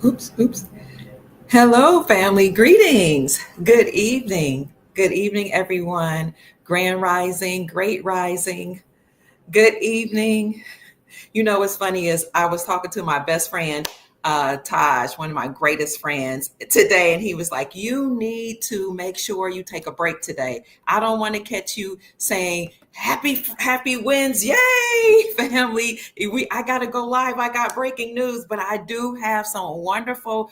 Oops, oops. Hello, family. Greetings. Good evening. Good evening, everyone. Grand rising, great rising. Good evening. You know what's funny is I was talking to my best friend, Taj, one of my greatest friends today, and he was like, "You need to make sure you take a break today. I don't want to catch you saying happy wins, yay, family. I gotta go live. I got breaking news, but I do have some wonderful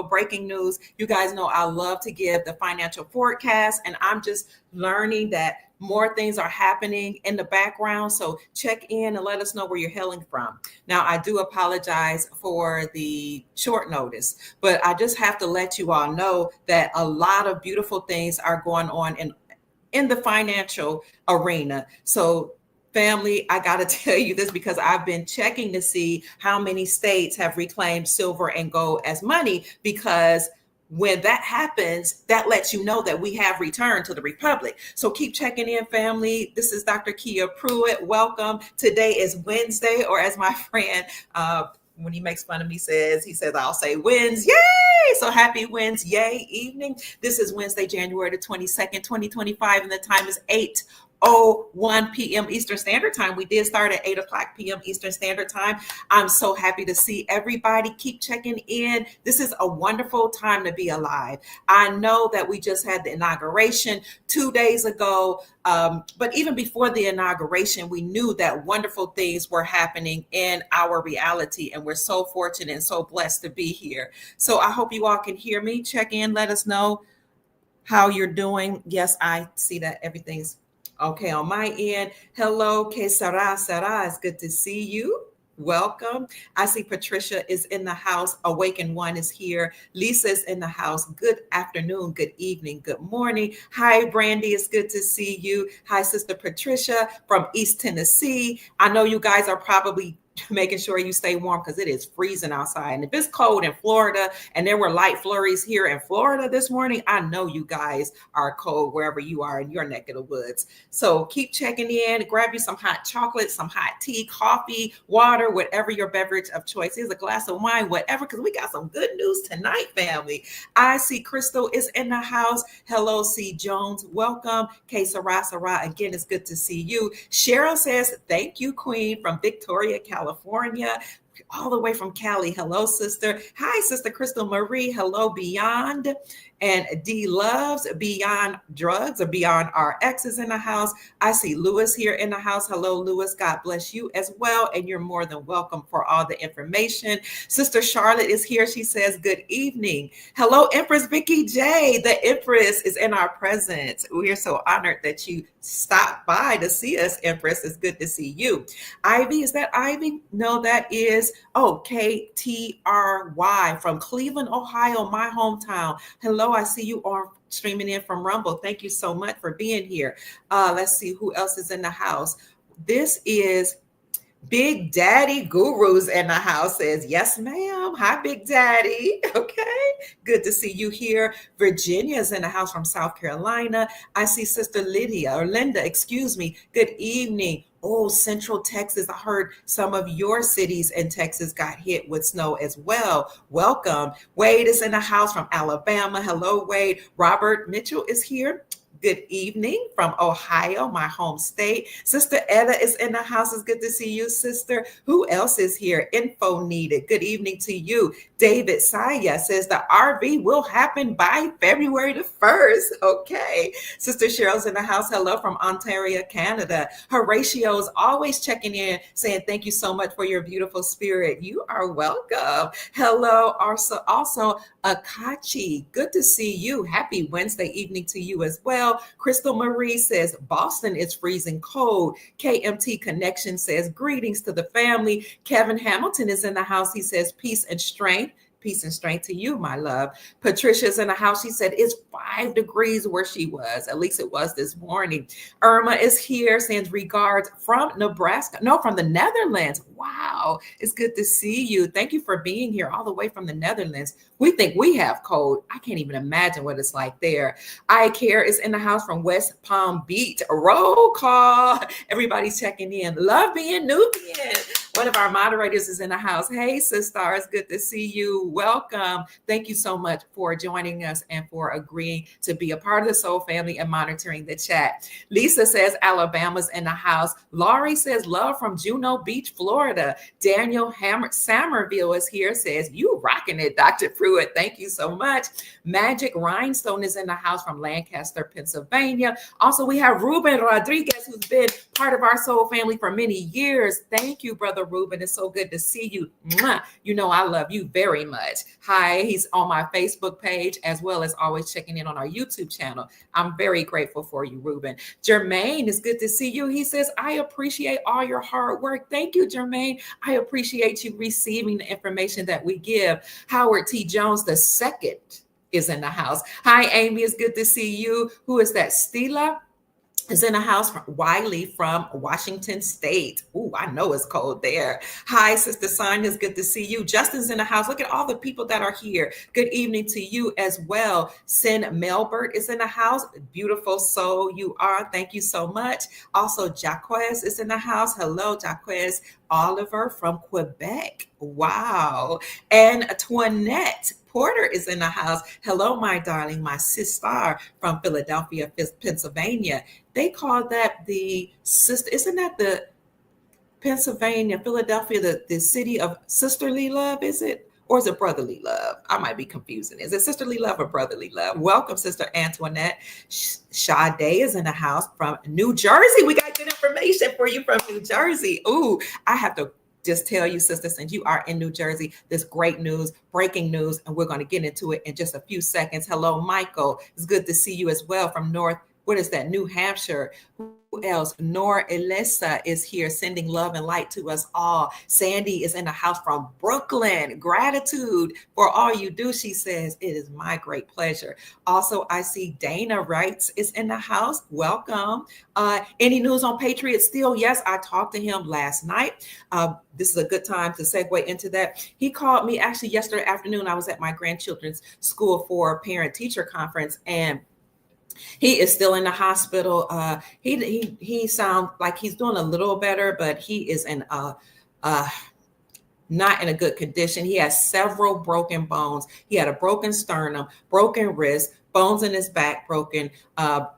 breaking news. You guys know I love to give the financial forecast, and I'm just learning that more things are happening in the background. So check in and let us know where you're hailing from. Now, I do apologize for the short notice, but I just have to let you all know that a lot of beautiful things are going on in the financial arena. So family, I got to tell you this because I've been checking to see how many states have reclaimed silver and gold as money because when that happens, that lets you know that we have returned to the republic. So keep checking in, family. This is Dr. Kia Pruitt. Welcome. Today is Wednesday, or as my friend, when he makes fun of me, he says, I'll say wins. Yay! So happy wins. Yay evening. This is Wednesday, January the 22nd, 2025, and the time is 8:01 p.m. Eastern Standard Time. We did start at 8 o'clock p.m. Eastern Standard Time. I'm so happy to see everybody. Keep checking in. This is a wonderful time to be alive. I know that we just had the inauguration 2 days ago, but even before the inauguration, we knew that wonderful things were happening in our reality, and we're so fortunate and so blessed to be here. So I hope you all can hear me. Check in. Let us know how you're doing. Yes, I see that everything's okay on my end. Hello, que sera, sera. It's good to see you. Welcome. I see Patricia is in the house. Awaken One is here. Lisa's in the house. Good afternoon, good evening, good morning. Hi, Brandy. It's good to see you. Hi, Sister Patricia from East Tennessee. I know you guys are probably making sure you stay warm because it is freezing outside. And if it's cold in Florida and there were light flurries here in Florida this morning, I know you guys are cold wherever you are in your neck of the woods. So keep checking in, grab you some hot chocolate, some hot tea, coffee, water, whatever your beverage of choice is, a glass of wine, whatever, because we got some good news tonight, family. I see Crystal is in the house. Hello, C. Jones. Welcome. K. Sarah. Again, it's good to see you. Cheryl says, thank you, Queen, from Victoria, California, all the way from Cali. Hello, sister. Hi, Sister Crystal Marie. Hello, Beyond. And D Loves Beyond Drugs or Beyond RX is in the house. I see Lewis here in the house. Hello, Lewis. God bless you as well. And you're more than welcome for all the information. Sister Charlotte is here. She says, good evening. Hello, Empress Vicky J. The Empress is in our presence. We are so honored that you stopped by to see us, Empress. It's good to see you. Ivy, is that Ivy? No, that is, KTRY from Cleveland, Ohio, my hometown. Hello, I see you are streaming in from Rumble. Thank you so much for being here. Let's see who else is in the house. This is Big Daddy Gurus in the house. Says, yes, ma'am. Hi, Big Daddy. Okay. Good to see you here. Virginia's in the house from South Carolina. I see Sister Linda, excuse me. Good evening. Oh, Central Texas. I heard some of your cities in Texas got hit with snow as well. Welcome. Wade is in the house from Alabama. Hello, Wade. Robert Mitchell is here. Good evening from Ohio, my home state. Sister Etta is in the house. It's good to see you, sister. Who else is here? Info needed. Good evening to you. David Saya says the RV will happen by February the 1st. Okay. Sister Cheryl's in the house. Hello from Ontario, Canada. Horatio is always checking in, saying thank you so much for your beautiful spirit. You are welcome. Hello, also Akachi. Good to see you. Happy Wednesday evening to you as well. Crystal Marie says Boston is freezing cold. KMT Connection says greetings to the family. Kevin Hamilton is in the house. He says peace and strength. Peace and strength to you, my love. Patricia's in the house. She said it's 5 degrees where she was. At least it was this morning. Irma is here, sends regards from Nebraska. No, from the Netherlands. Wow. It's good to see you. Thank you for being here all the way from the Netherlands. We think we have cold. I can't even imagine what it's like there. I Care is in the house from West Palm Beach. Roll call. Everybody's checking in. Love being Nubian. One of our moderators is in the house. Hey, sister, it's good to see you. Welcome. Thank you so much for joining us and for agreeing to be a part of the Soul family and monitoring the chat. Lisa says Alabama's in the house. Laurie says love from Juno Beach, Florida. Daniel Sammerville is here, says you rocking it, Dr. Pruitt. Thank you so much. Magic Rhinestone is in the house from Lancaster, Pennsylvania. Also, we have Ruben Rodriguez, who's been part of our Soul family for many years. Thank you, Brother Ruben. It's so good to see you. Mwah. You know I love you very much. Hi, he's on my Facebook page as well as always checking in on our YouTube channel. I'm very grateful for you, Ruben. Jermaine, it's good to see you. He says, I appreciate all your hard work. Thank you, Jermaine. I appreciate you receiving the information that we give. Howard T. Jones II is in the house. Hi, Amy. It's good to see you. Who is that? Stila is in the house. Wiley from Washington State. Ooh, I know it's cold there. Hi, Sister Sonia. It's good to see you. Justin's in the house. Look at all the people that are here. Good evening to you as well. Sin Melbert is in the house. Beautiful soul you are. Thank you so much. Also, Jaquez is in the house. Hello, Jaquez. Oliver from Quebec. Wow. And Toinette Porter is in the house. Hello, my darling, my sister from Philadelphia, Pennsylvania. They call that the sister, isn't that the Pennsylvania, Philadelphia, the city of sisterly love, is it? Or is it brotherly love? I might be confusing. Is it sisterly love or brotherly love? Welcome, Sister Antoinette. Sade is in the house from New Jersey. We got good information for you from New Jersey. Ooh, I have to just tell you, sister, since you are in New Jersey, this great news, breaking news, and we're going to get into it in just a few seconds. Hello, Michael. It's good to see you as well from New Hampshire. Who else? Nora Elisa is here sending love and light to us all. Sandy is in the house from Brooklyn. Gratitude for all you do, she says. It is my great pleasure. Also, I see Dana Wrights is in the house. Welcome. Any news on Patriot Steel? Yes, I talked to him last night. This is a good time to segue into that. He called me actually yesterday afternoon. I was at my grandchildren's school for a parent-teacher conference, and he is still in the hospital. He sounds like he's doing a little better, but he is in not in a good condition. He has several broken bones. He had a broken sternum, broken wrist, bones in his back broken,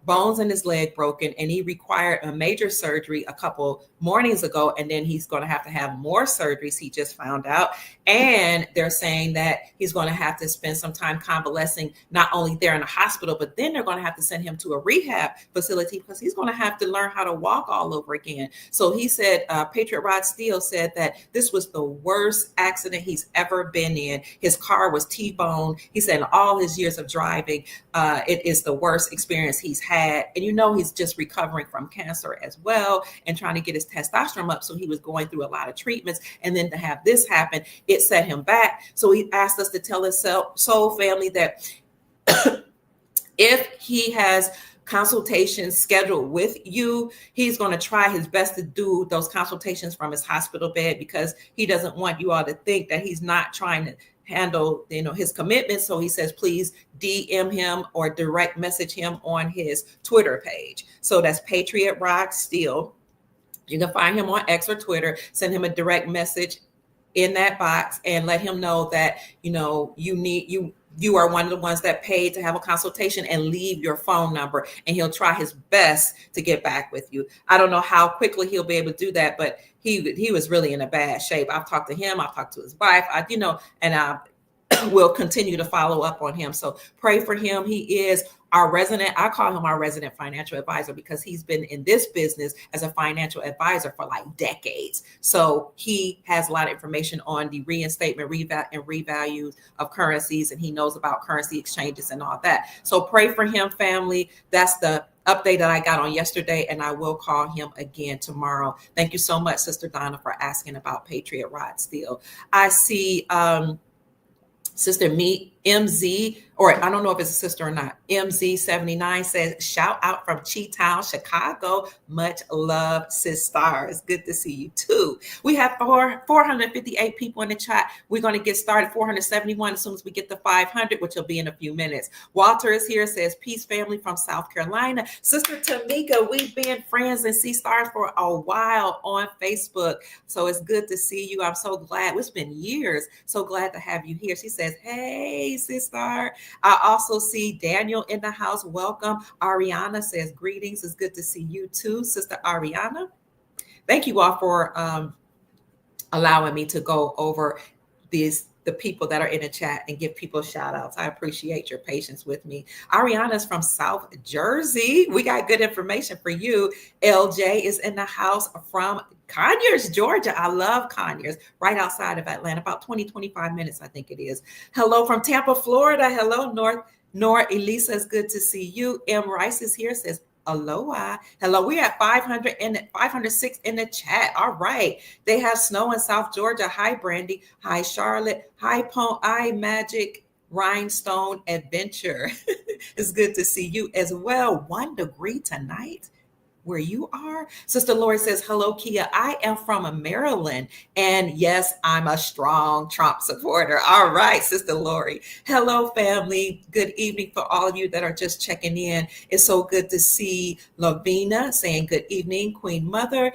bones in his leg broken, and he required a major surgery a couple mornings ago, and then he's going to have more surgeries, he just found out. And they're saying that he's going to have to spend some time convalescing, not only there in the hospital, but then they're going to have to send him to a rehab facility because he's going to have to learn how to walk all over again. So he said, Patriot Rod Steele said that this was the worst accident he's ever been in. His car was T-boned. He said in all his years of driving, it is the worst experience he's had. And he's just recovering from cancer as well and trying to get his testosterone up. So he was going through a lot of treatments. And then to have this happen, it set him back. So he asked us to tell his soul family that if he has consultations scheduled with you, he's going to try his best to do those consultations from his hospital bed, because he doesn't want you all to think that he's not trying to handle his commitments. So he says, please DM him or direct message him on his Twitter page. So that's Patriot Rod Steele. You can find him on X or Twitter. Send him a direct message in that box and let him know that you are one of the ones that paid to have a consultation, and leave your phone number, and he'll try his best to get back with you. I don't know how quickly he'll be able to do that, but he was really in a bad shape. I've talked to him. I've talked to his wife, and I will continue to follow up on him. So pray for him. He is our resident, I call him our resident financial advisor, because he's been in this business as a financial advisor for like decades. So he has a lot of information on the reinstatement, and revalues of currencies, and he knows about currency exchanges and all that. So pray for him, family. That's the update that I got on yesterday, and I will call him again tomorrow. Thank you so much, Sister Donna, for asking about Patriot Rod Steele. I see Sister Meet MZ, or I don't know if it's a sister or not. MZ79 says, shout out from Chi-Town, Chicago. Much love, sis stars. Good to see you too. We have 458 people in the chat. We're going to get started 471 as soon as we get to 500, which will be in a few minutes. Walter is here, says, peace family from South Carolina. Sister Tamika, we've been friends and C stars for a while on Facebook. So it's good to see you. I'm so glad. It's been years. So glad to have you here. She says, hey, sister. I also see Daniel in the house. Welcome. Ariana says, greetings. It's good to see you too, Sister Ariana. Thank you all for allowing me to go over the people that are in the chat and give people shout outs. I appreciate your patience with me. Ariana's from South Jersey. We got good information for you. LJ is in the house from Conyers, Georgia. I love Conyers, right outside of Atlanta, about 25 minutes, I think it is. Hello from Tampa, Florida. Hello, Nora Elisa, it's good to see you. M. Rice is here, says, aloha. Hello, we have 506 in the chat. All right. They have snow in South Georgia. Hi, Brandy. Hi, Charlotte. Hi, Magic Rhinestone Adventure. It's good to see you as well. 1 degree tonight where you are. Sister Lori says, hello, Kia. I am from Maryland. And yes, I'm a strong Trump supporter. All right, Sister Lori. Hello, family. Good evening for all of you that are just checking in. It's so good to see Lavina saying good evening, Queen Mother.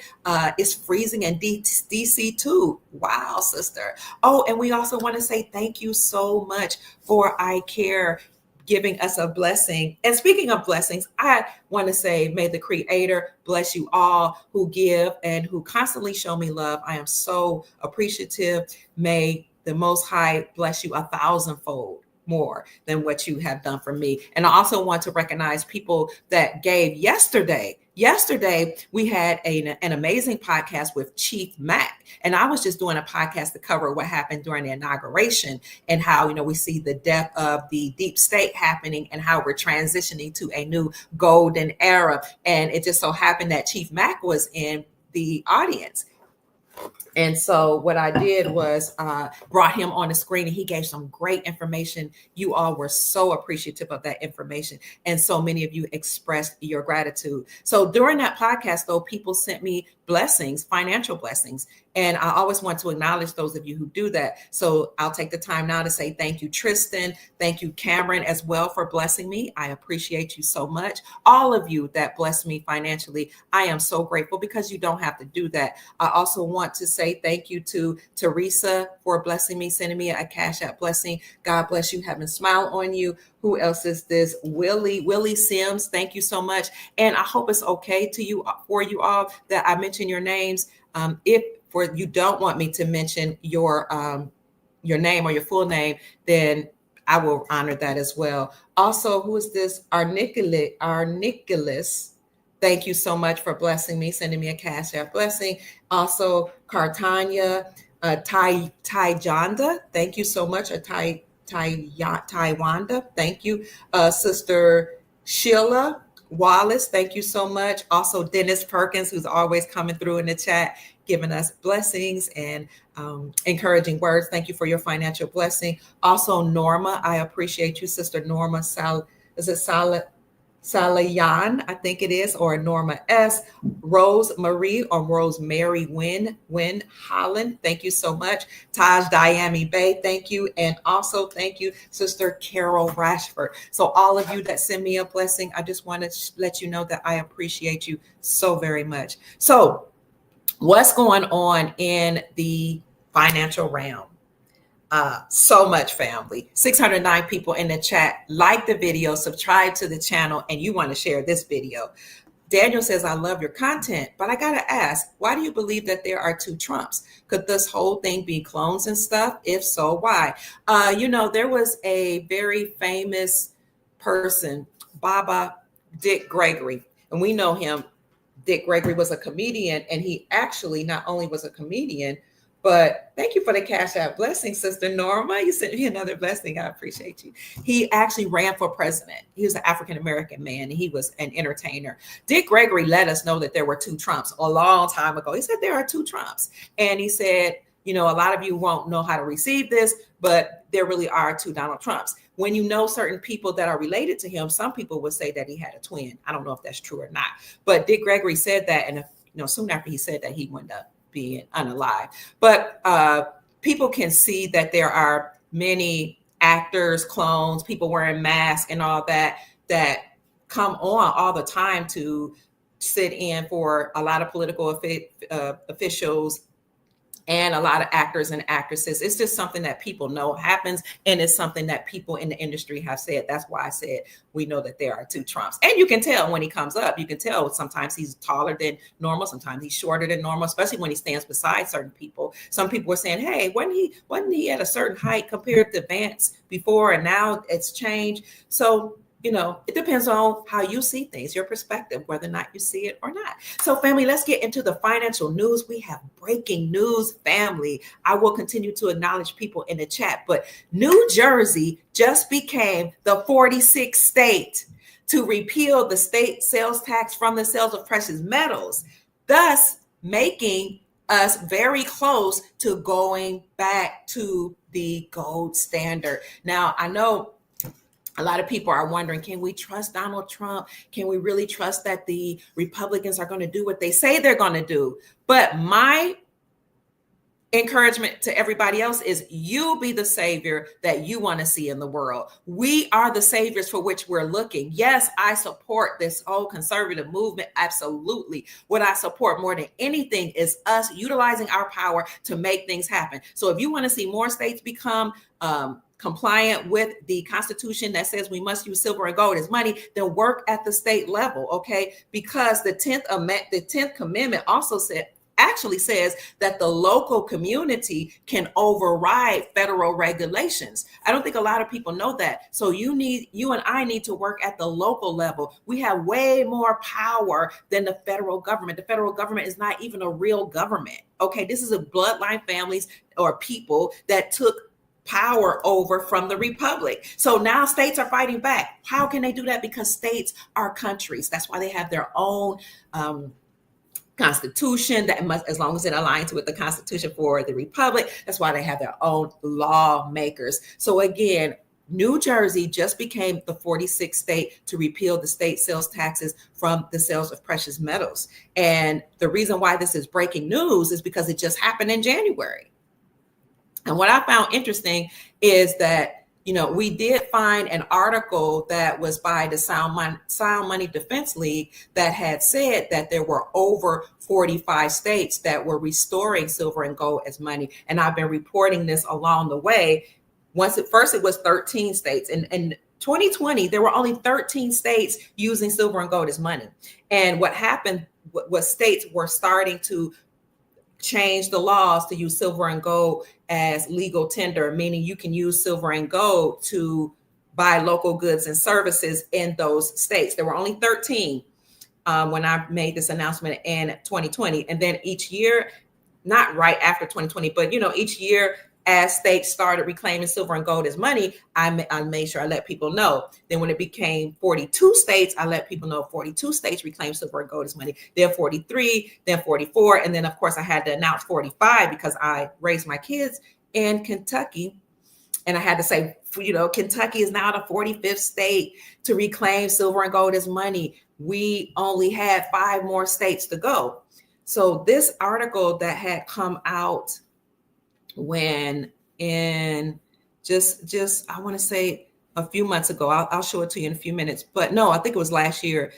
It's freezing in DC too. Wow, sister. Oh, and we also want to say thank you so much for I Care giving us a blessing. And speaking of blessings, I want to say, may the Creator bless you all who give and who constantly show me love. I am so appreciative. May the Most High bless you 1,000-fold more than what you have done for me. And I also want to recognize people that gave yesterday. Yesterday, we had an amazing podcast with Chief Mack, and I was just doing a podcast to cover what happened during the inauguration and how, we see the death of the deep state happening and how we're transitioning to a new golden era. And it just so happened that Chief Mack was in the audience. And so what I did was brought him on the screen, and he gave some great information. You all were so appreciative of that information. And so many of you expressed your gratitude. So during that podcast, though, people sent me blessings, financial blessings. And I always want to acknowledge those of you who do that. So I'll take the time now to say thank you, Tristan. Thank you, Cameron, as well, for blessing me. I appreciate you so much. All of you that bless me financially, I am so grateful because you don't have to do that. I also want to say thank you to Teresa for blessing me, sending me a Cash App blessing. God bless you. Having a smile on you. Who else is this? Willie Sims. Thank you so much. And I hope it's okay for you all that I mention your names. If you don't want me to mention your name or your full name, then I will honor that as well. Also, who is this? Our Nicholas. Thank you so much for blessing me, sending me a Cash App blessing. Also, Cartania, Jonda. Thank you so much. Taiwanda. Thank you. Sister Sheila Wallace. Thank you so much. Also, Dennis Perkins, who's always coming through in the chat, giving us blessings and encouraging words. Thank you for your financial blessing. Also, Norma, I appreciate you, Sister Norma. Salayan, I think it is, or Norma S. Rose Marie or Rosemary Wynn Holland. Thank you so much. Taj Diami Bay, thank you. And also thank you, Sister Carol Rashford. So all of you that send me a blessing, I just want to let you know that I appreciate you so very much. So what's going on in the financial realm? So much, family. 609 people in the chat. Like the video, subscribe to the channel, and you want to share this video. Daniel says, I love your content, but I got to ask, why do you believe that there are two Trumps? Could this whole thing be clones and stuff? If so, why? There was a very famous person, Baba Dick Gregory, and we know him. Dick Gregory was a comedian, and he actually not only was a comedian, but thank you for the Cash App blessing, Sister Norma. You sent me another blessing. I appreciate you. He actually ran for president. He was an African-American man, and he was an entertainer. Dick Gregory let us know that there were two Trumps a long time ago. He said there are two Trumps. And he said, a lot of you won't know how to receive this, but there really are two Donald Trumps. When you know certain people that are related to him, some people would say that he had a twin. I don't know if that's true or not, but Dick Gregory said that, and soon after he said that, he wound up being unalive. But people can see that there are many actors, clones, people wearing masks and all that come on all the time to sit in for a lot of political officials and a lot of actors and actresses. It's just something that people know happens, and it's something that people in the industry have said. That's why I said we know that there are two Trumps. And you can tell when he comes up, you can tell sometimes he's taller than normal, sometimes he's shorter than normal, especially when he stands beside certain people. Some people were saying, hey, wasn't he at a certain height compared to Vance before, and now it's changed. So it depends on how you see things, your perspective, whether or not you see it or not. So, family, let's get into the financial news. We have breaking news, family. I will continue to acknowledge people in the chat, but New Jersey just became the 46th state to repeal the state sales tax from the sales of precious metals, thus making us very close to going back to the gold standard. Now, I know a lot of people are wondering, can we trust Donald Trump? Can we really trust that the Republicans are going to do what they say they're going to do? But my encouragement to everybody else is you be the savior that you want to see in the world. We are the saviors for which we're looking. Yes, I support this whole conservative movement. Absolutely. What I support more than anything is us utilizing our power to make things happen. So if you want to see more states become compliant with the Constitution that says we must use silver and gold as money, then work at the state level, okay? Because the 10th Amendment also actually says that the local community can override federal regulations. I don't think a lot of people know that. So you and I need to work at the local level. We have way more power than the federal government. The federal government is not even a real government. Okay, this is a bloodline families or people that took power over from the republic. So now states are fighting back. How can they do that? Because states are countries. That's why they have their own constitution that must, as long as it aligns with the Constitution for the republic. That's why they have their own lawmakers. So again, New Jersey just became the 46th state to repeal the state sales taxes from the sales of precious metals. And the reason why this is breaking news is because it just happened in January. And what I found interesting is that, we did find an article that was by the Sound Money Defense League that had said that there were over 45 states that were restoring silver and gold as money. And I've been reporting this along the way. First it was 13 states. And in 2020, there were only 13 states using silver and gold as money. And what happened was states were starting to change the laws to use silver and gold as legal tender, meaning you can use silver and gold to buy local goods and services in those states. There were only 13 when I made this announcement in 2020. And then each year, not right after 2020, but each year as states started reclaiming silver and gold as money, I made sure I let people know. Then when it became 42 states, I let people know 42 states reclaimed silver and gold as money. Then 43, then 44. And then, of course, I had to announce 45 because I raised my kids in Kentucky. And I had to say, Kentucky is now the 45th state to reclaim silver and gold as money. We only had 5 more states to go. So this article that had come out when in just I want to say a few months ago, I'll show it to you in a few minutes, but no, I think it was last year,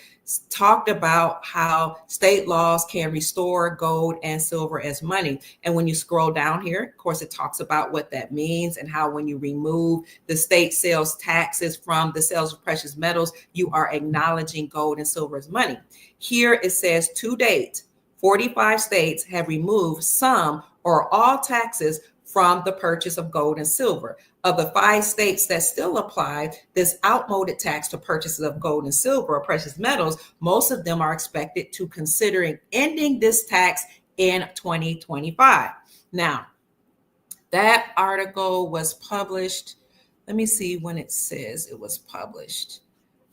talked about how state laws can restore gold and silver as money. And when you scroll down here, of course, it talks about what that means and how when you remove the state sales taxes from the sales of precious metals, you are acknowledging gold and silver as money. Here it says to date, 45 states have removed some or all taxes from the purchase of gold and silver. Of the 5 states that still apply this outmoded tax to purchases of gold and silver or precious metals, most of them are expected to considering ending this tax in 2025. Now, that article was published. Let me see when it says it was published.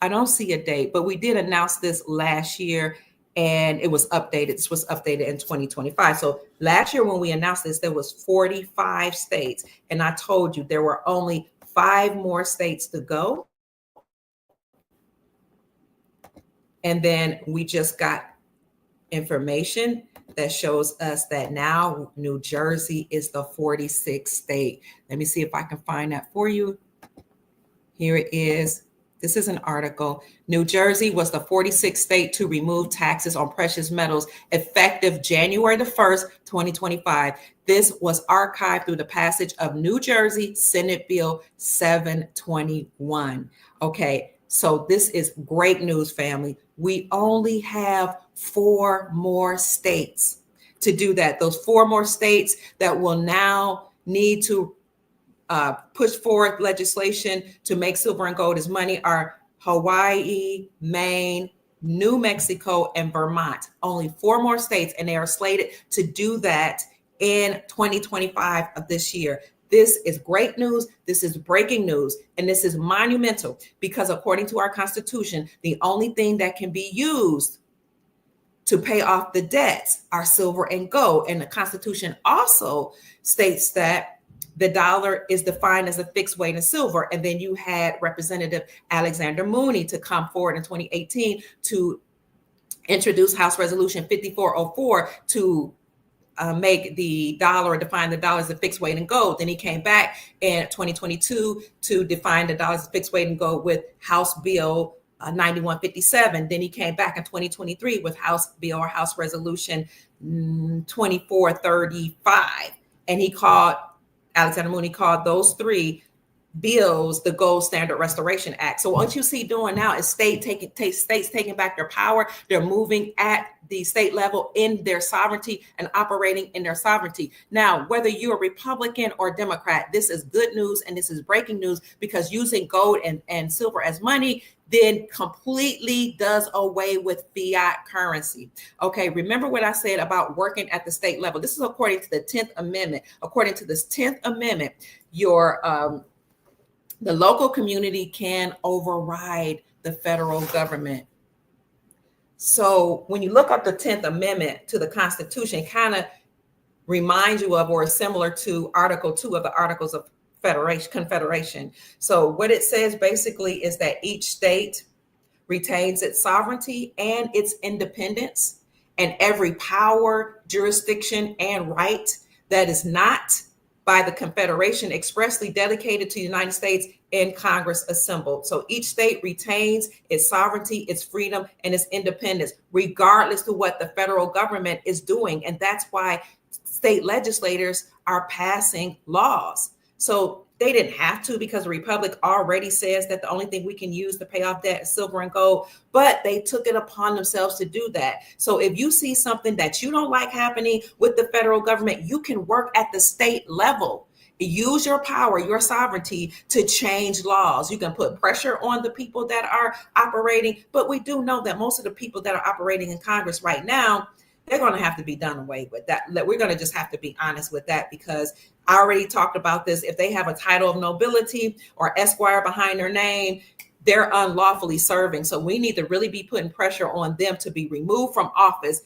I don't see a date, but we did announce this last year. and it was updated. This was updated in 2025. So last year when we announced this, there was 45 states, and I told you there were only 5 more states to go. And then we just got information that shows us that now New Jersey is the 46th state. Let me see if I can find that for you. Here it is. This is an article. New Jersey was the 46th state to remove taxes on precious metals effective January the 1st, 2025. This was archived through the passage of New Jersey Senate Bill 721. Okay, so this is great news, family. We only have 4 more states to do that. Those 4 more states that will now need to push forward legislation to make silver and gold as money are Hawaii, Maine, New Mexico, and Vermont. Only 4 more states, and they are slated to do that in 2025 of this year. This is great news. This is breaking news, and this is monumental because according to our Constitution, the only thing that can be used to pay off the debts are silver and gold. And the Constitution also states that the dollar is defined as a fixed weight in silver. And then you had Representative Alexander Mooney to come forward in 2018 to introduce House Resolution 5404 to make the dollar or define the dollar as a fixed weight in gold. Then he came back in 2022 to define the dollar as a fixed weight in gold with House Bill 9157. Then he came back in 2023 with House Bill or House Resolution 2435. And Alexander Mooney called those 3 bills the Gold Standard Restoration Act. So what you see doing now is states taking back their power. They're moving at the state level in their sovereignty and operating in their sovereignty. Now, whether you're a Republican or Democrat, this is good news and this is breaking news because using gold and silver as money then completely does away with fiat currency. Okay, remember what I said about working at the state level. This is according to the 10th Amendment. According to this 10th Amendment, the local community can override the federal government. So when you look up the 10th Amendment to the Constitution, it kind of reminds you of or is similar to Article 2 of the Articles of Confederation. So what it says basically is that each state retains its sovereignty and its independence, and every power, jurisdiction, and right that is not by the Confederation expressly dedicated to the United States in Congress assembled. So each state retains its sovereignty, its freedom, and its independence, regardless of what the federal government is doing. And that's why state legislators are passing laws. So they didn't have to because the Republic already says that the only thing we can use to pay off debt is silver and gold, but they took it upon themselves to do that. So if you see something that you don't like happening with the federal government, you can work at the state level. Use your power, your sovereignty to change laws. You can put pressure on the people that are operating, but we do know that most of the people that are operating in Congress right now, they're going to have to be done away with. That we're going to just have to be honest with that, because I already talked about this. If they have a title of nobility or Esquire behind their name, they're unlawfully serving. So we need to really be putting pressure on them to be removed from office.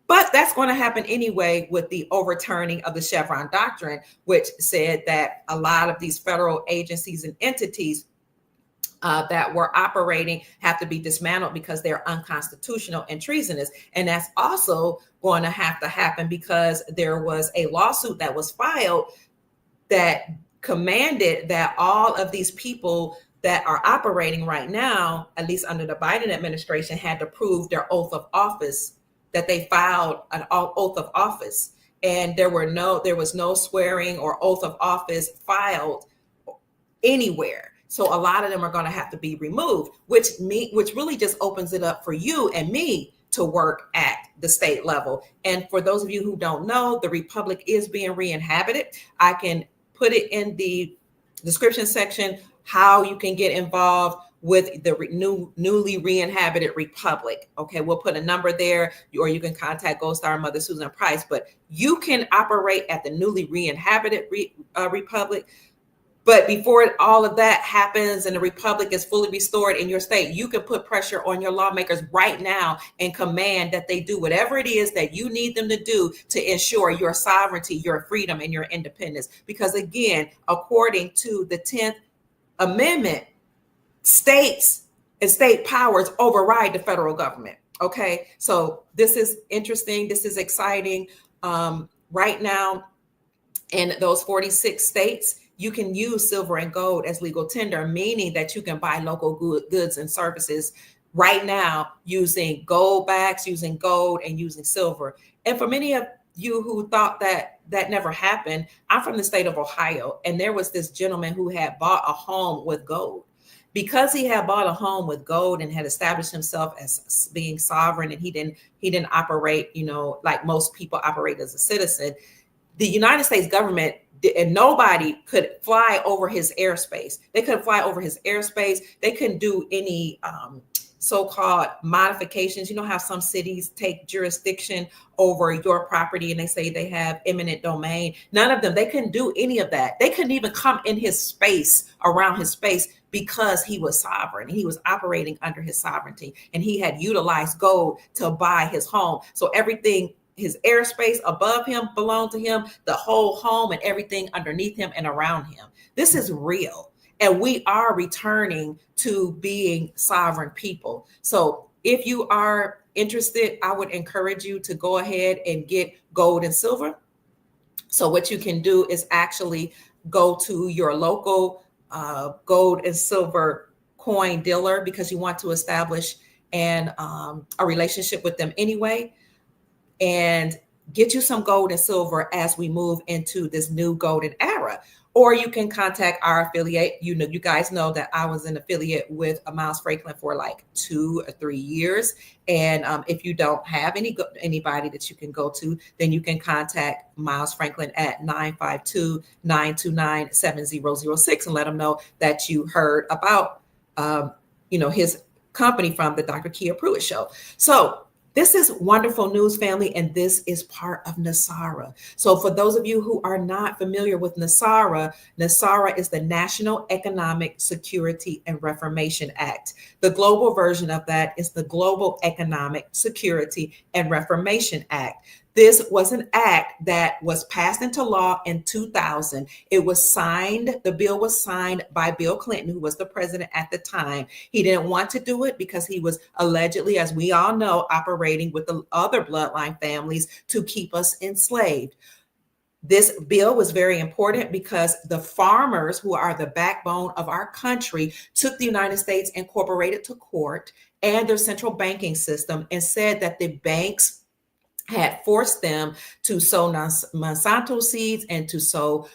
But that's going to happen anyway with the overturning of the Chevron doctrine, which said that a lot of these federal agencies and entities that were operating have to be dismantled because they're unconstitutional and treasonous. And that's also going to happen because there was a lawsuit that was filed that commanded that all of these people that are operating right now, at least under the Biden administration, had to prove their oath of office, that they filed an oath of office. And there was no swearing or oath of office filed anywhere. So a lot of them are going to have to be removed, which really just opens it up for you and me to work at the state level. And for those of you who don't know, the Republic is being re-inhabited. I can put it in the description section how you can get involved with the newly re-inhabited Republic. Okay, we'll put a number there, or you can contact Gold Star Mother Susan Price. But you can operate at the newly re-inhabited Republic But before all of that happens and the republic is fully restored in your state, you can put pressure on your lawmakers right now and command that they do whatever it is that you need them to do to ensure your sovereignty, your freedom, and your independence. Because again, according to the 10th Amendment, states and state powers override the federal government. Okay, so this is interesting. This is exciting. Right now, in those 46 states, you can use silver and gold as legal tender, meaning that you can buy local goods and services right now using gold backs, using gold, and using silver. And for many of you who thought that that never happened, I'm from the state of Ohio, and there was this gentleman who had bought a home with gold. Because he had bought a home with gold and had established himself as being sovereign, and he didn't operate, like most people operate as a citizen. The United States government and nobody could fly over his airspace. They couldn't fly over his airspace. They couldn't do any so-called modifications. You know how some cities take jurisdiction over your property and they say they have eminent domain. None of them. They couldn't do any of that. They couldn't even come in his space, around his space, because he was sovereign. He was operating under his sovereignty, and he had utilized gold to buy his home. So everything, his airspace above him belonged to him, the whole home and everything underneath him and around him. This is real. And we are returning to being sovereign people. So if you are interested, I would encourage you to go ahead and get gold and silver. So what you can do is actually go to your local gold and silver coin dealer, because you want to establish a relationship with them anyway, and get you some gold and silver as we move into this new golden era. Or you can contact our affiliate. You guys know that I was an affiliate with Miles Franklin for like 2 or 3 years. And if you don't have anybody that you can go to, then you can contact Miles Franklin at 952-929-7006 and let them know that you heard about his company from the Dr. Kia Pruitt Show. So this is wonderful news, family, and this is part of NESARA. So for those of you who are not familiar with NESARA, NESARA is the National Economic Security and Reformation Act. The global version of that is the Global Economic Security and Reformation Act. This was an act that was passed into law in 2000. The bill was signed by Bill Clinton, who was the president at the time. He didn't want to do it because he was allegedly, as we all know, operating with the other bloodline families to keep us enslaved. This bill was very important because the farmers, who are the backbone of our country, took the United States Incorporated to court and their central banking system and said that the banks had forced them to sow Monsanto seeds and to sow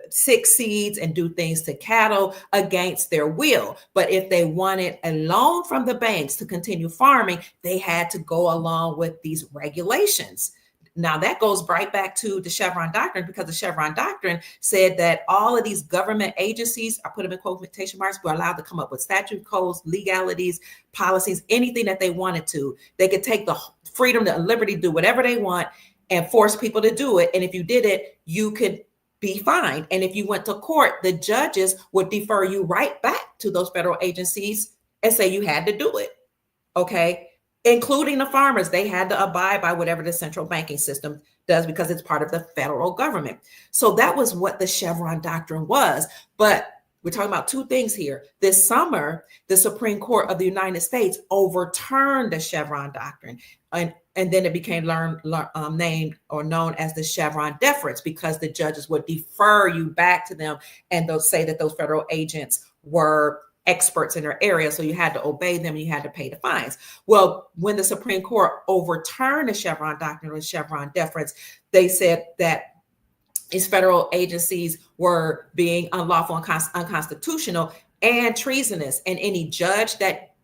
sick seeds and do things to cattle against their will. But if they wanted a loan from the banks to continue farming, they had to go along with these regulations. Now that goes right back to the Chevron Doctrine, because the Chevron Doctrine said that all of these government agencies, I put them in quotation marks, were allowed to come up with statute codes, legalities, policies, anything that they wanted to. They could take the freedom and liberty to do whatever they want and force people to do it. And if you did it, you could be fined. And if you went to court, the judges would defer you right back to those federal agencies and say you had to do it. Okay. Including the farmers, they had to abide by whatever the central banking system does because it's part of the federal government. So that was what the Chevron Doctrine was. But we're talking about two things here. This summer, the Supreme Court of the United States overturned the Chevron Doctrine, and then it became named or known as the Chevron deference, because the judges would defer you back to them, and they'll say that those federal agents were experts in their area, so you had to obey them, you had to pay the fines. Well, when the Supreme Court overturned the Chevron Doctrine or Chevron deference, they said that these federal agencies were being unlawful and unconstitutional and treasonous, and any judge that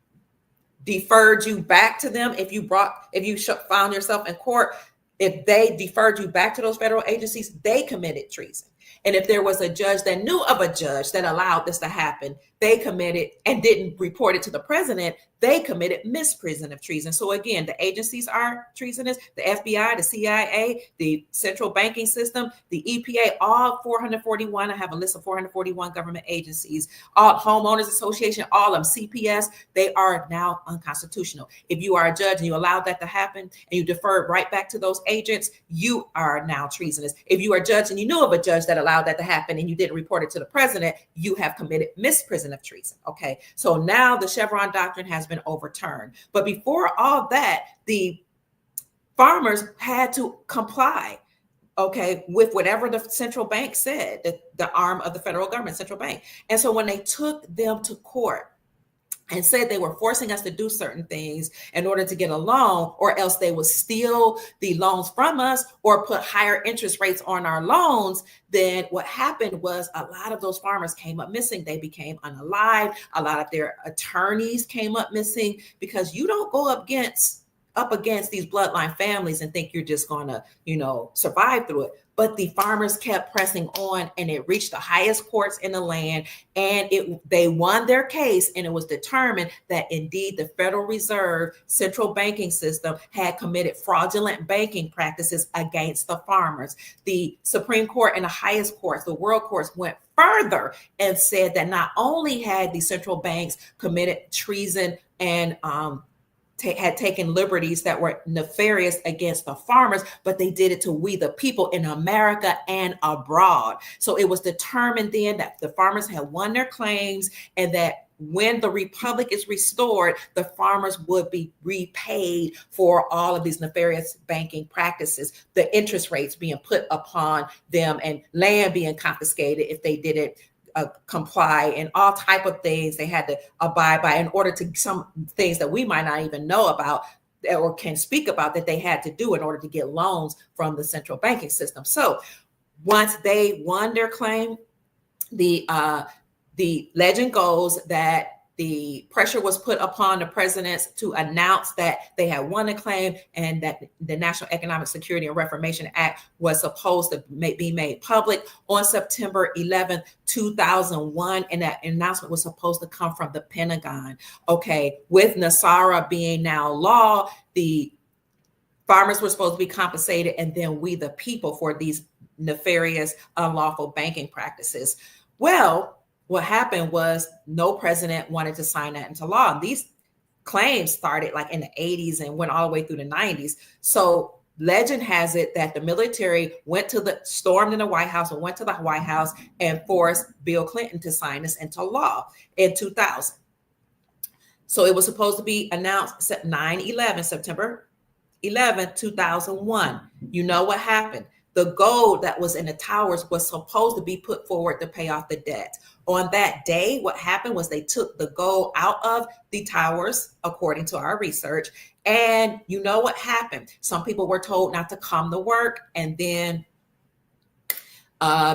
deferred you back to them, if you found yourself in court, if they deferred you back to those federal agencies, they committed treason. And if there was a judge that knew of a judge that allowed this to happen, they committed and didn't report it to the president, they committed misprision of treason. So again, the agencies are treasonous, the FBI, the CIA, the central banking system, the EPA, all 441. I have a list of 441 government agencies, all homeowners association, all of them, CPS, they are now unconstitutional. If you are a judge and you allowed that to happen and you deferred right back to those agents, you are now treasonous. If you are a judge and you knew of a judge that allowed that to happen and you didn't report it to the president, you have committed misprision of treason. Okay, so now the Chevron doctrine has been overturned. But before all that, the farmers had to comply, okay, with whatever the central bank said, the arm of the federal government, central bank. And so when they took them to court and said they were forcing us to do certain things in order to get a loan, or else they would steal the loans from us or put higher interest rates on our loans, then what happened was a lot of those farmers came up missing. They became unalive. A lot of their attorneys came up missing, because you don't go up against these bloodline families and think you're just going to, survive through it. But the farmers kept pressing on, and it reached the highest courts in the land, and they won their case, and it was determined that indeed the Federal Reserve central banking system had committed fraudulent banking practices against the farmers. The Supreme Court and the highest courts, the world courts, went further and said that not only had the central banks committed treason and had taken liberties that were nefarious against the farmers, but they did it to we the people in America and abroad. So it was determined then that the farmers had won their claims, and that when the republic is restored, the farmers would be repaid for all of these nefarious banking practices, the interest rates being put upon them and land being confiscated if they didn't comply, and all type of things they had to abide by in order to, some things that we might not even know about or can speak about, that they had to do in order to get loans from the central banking system. So once they won their claim, the legend goes that the pressure was put upon the presidents to announce that they had won a claim, and that the National Economic Security and Reformation Act was supposed to be made public on September 11th, 2001. And that announcement was supposed to come from the Pentagon. Okay, with NESARA being now law, the farmers were supposed to be compensated, and then we the people for these nefarious, unlawful banking practices. Well, what happened was no president wanted to sign that into law. And these claims started like in the 80s and went all the way through the 90s. So legend has it that the military stormed in the White House and went to the White House and forced Bill Clinton to sign this into law in 2000. So it was supposed to be announced September 11th, 2001. You know what happened? The gold that was in the towers was supposed to be put forward to pay off the debt. On that day, what happened was they took the gold out of the towers, according to our research. And you know what happened? Some people were told not to come to work, and then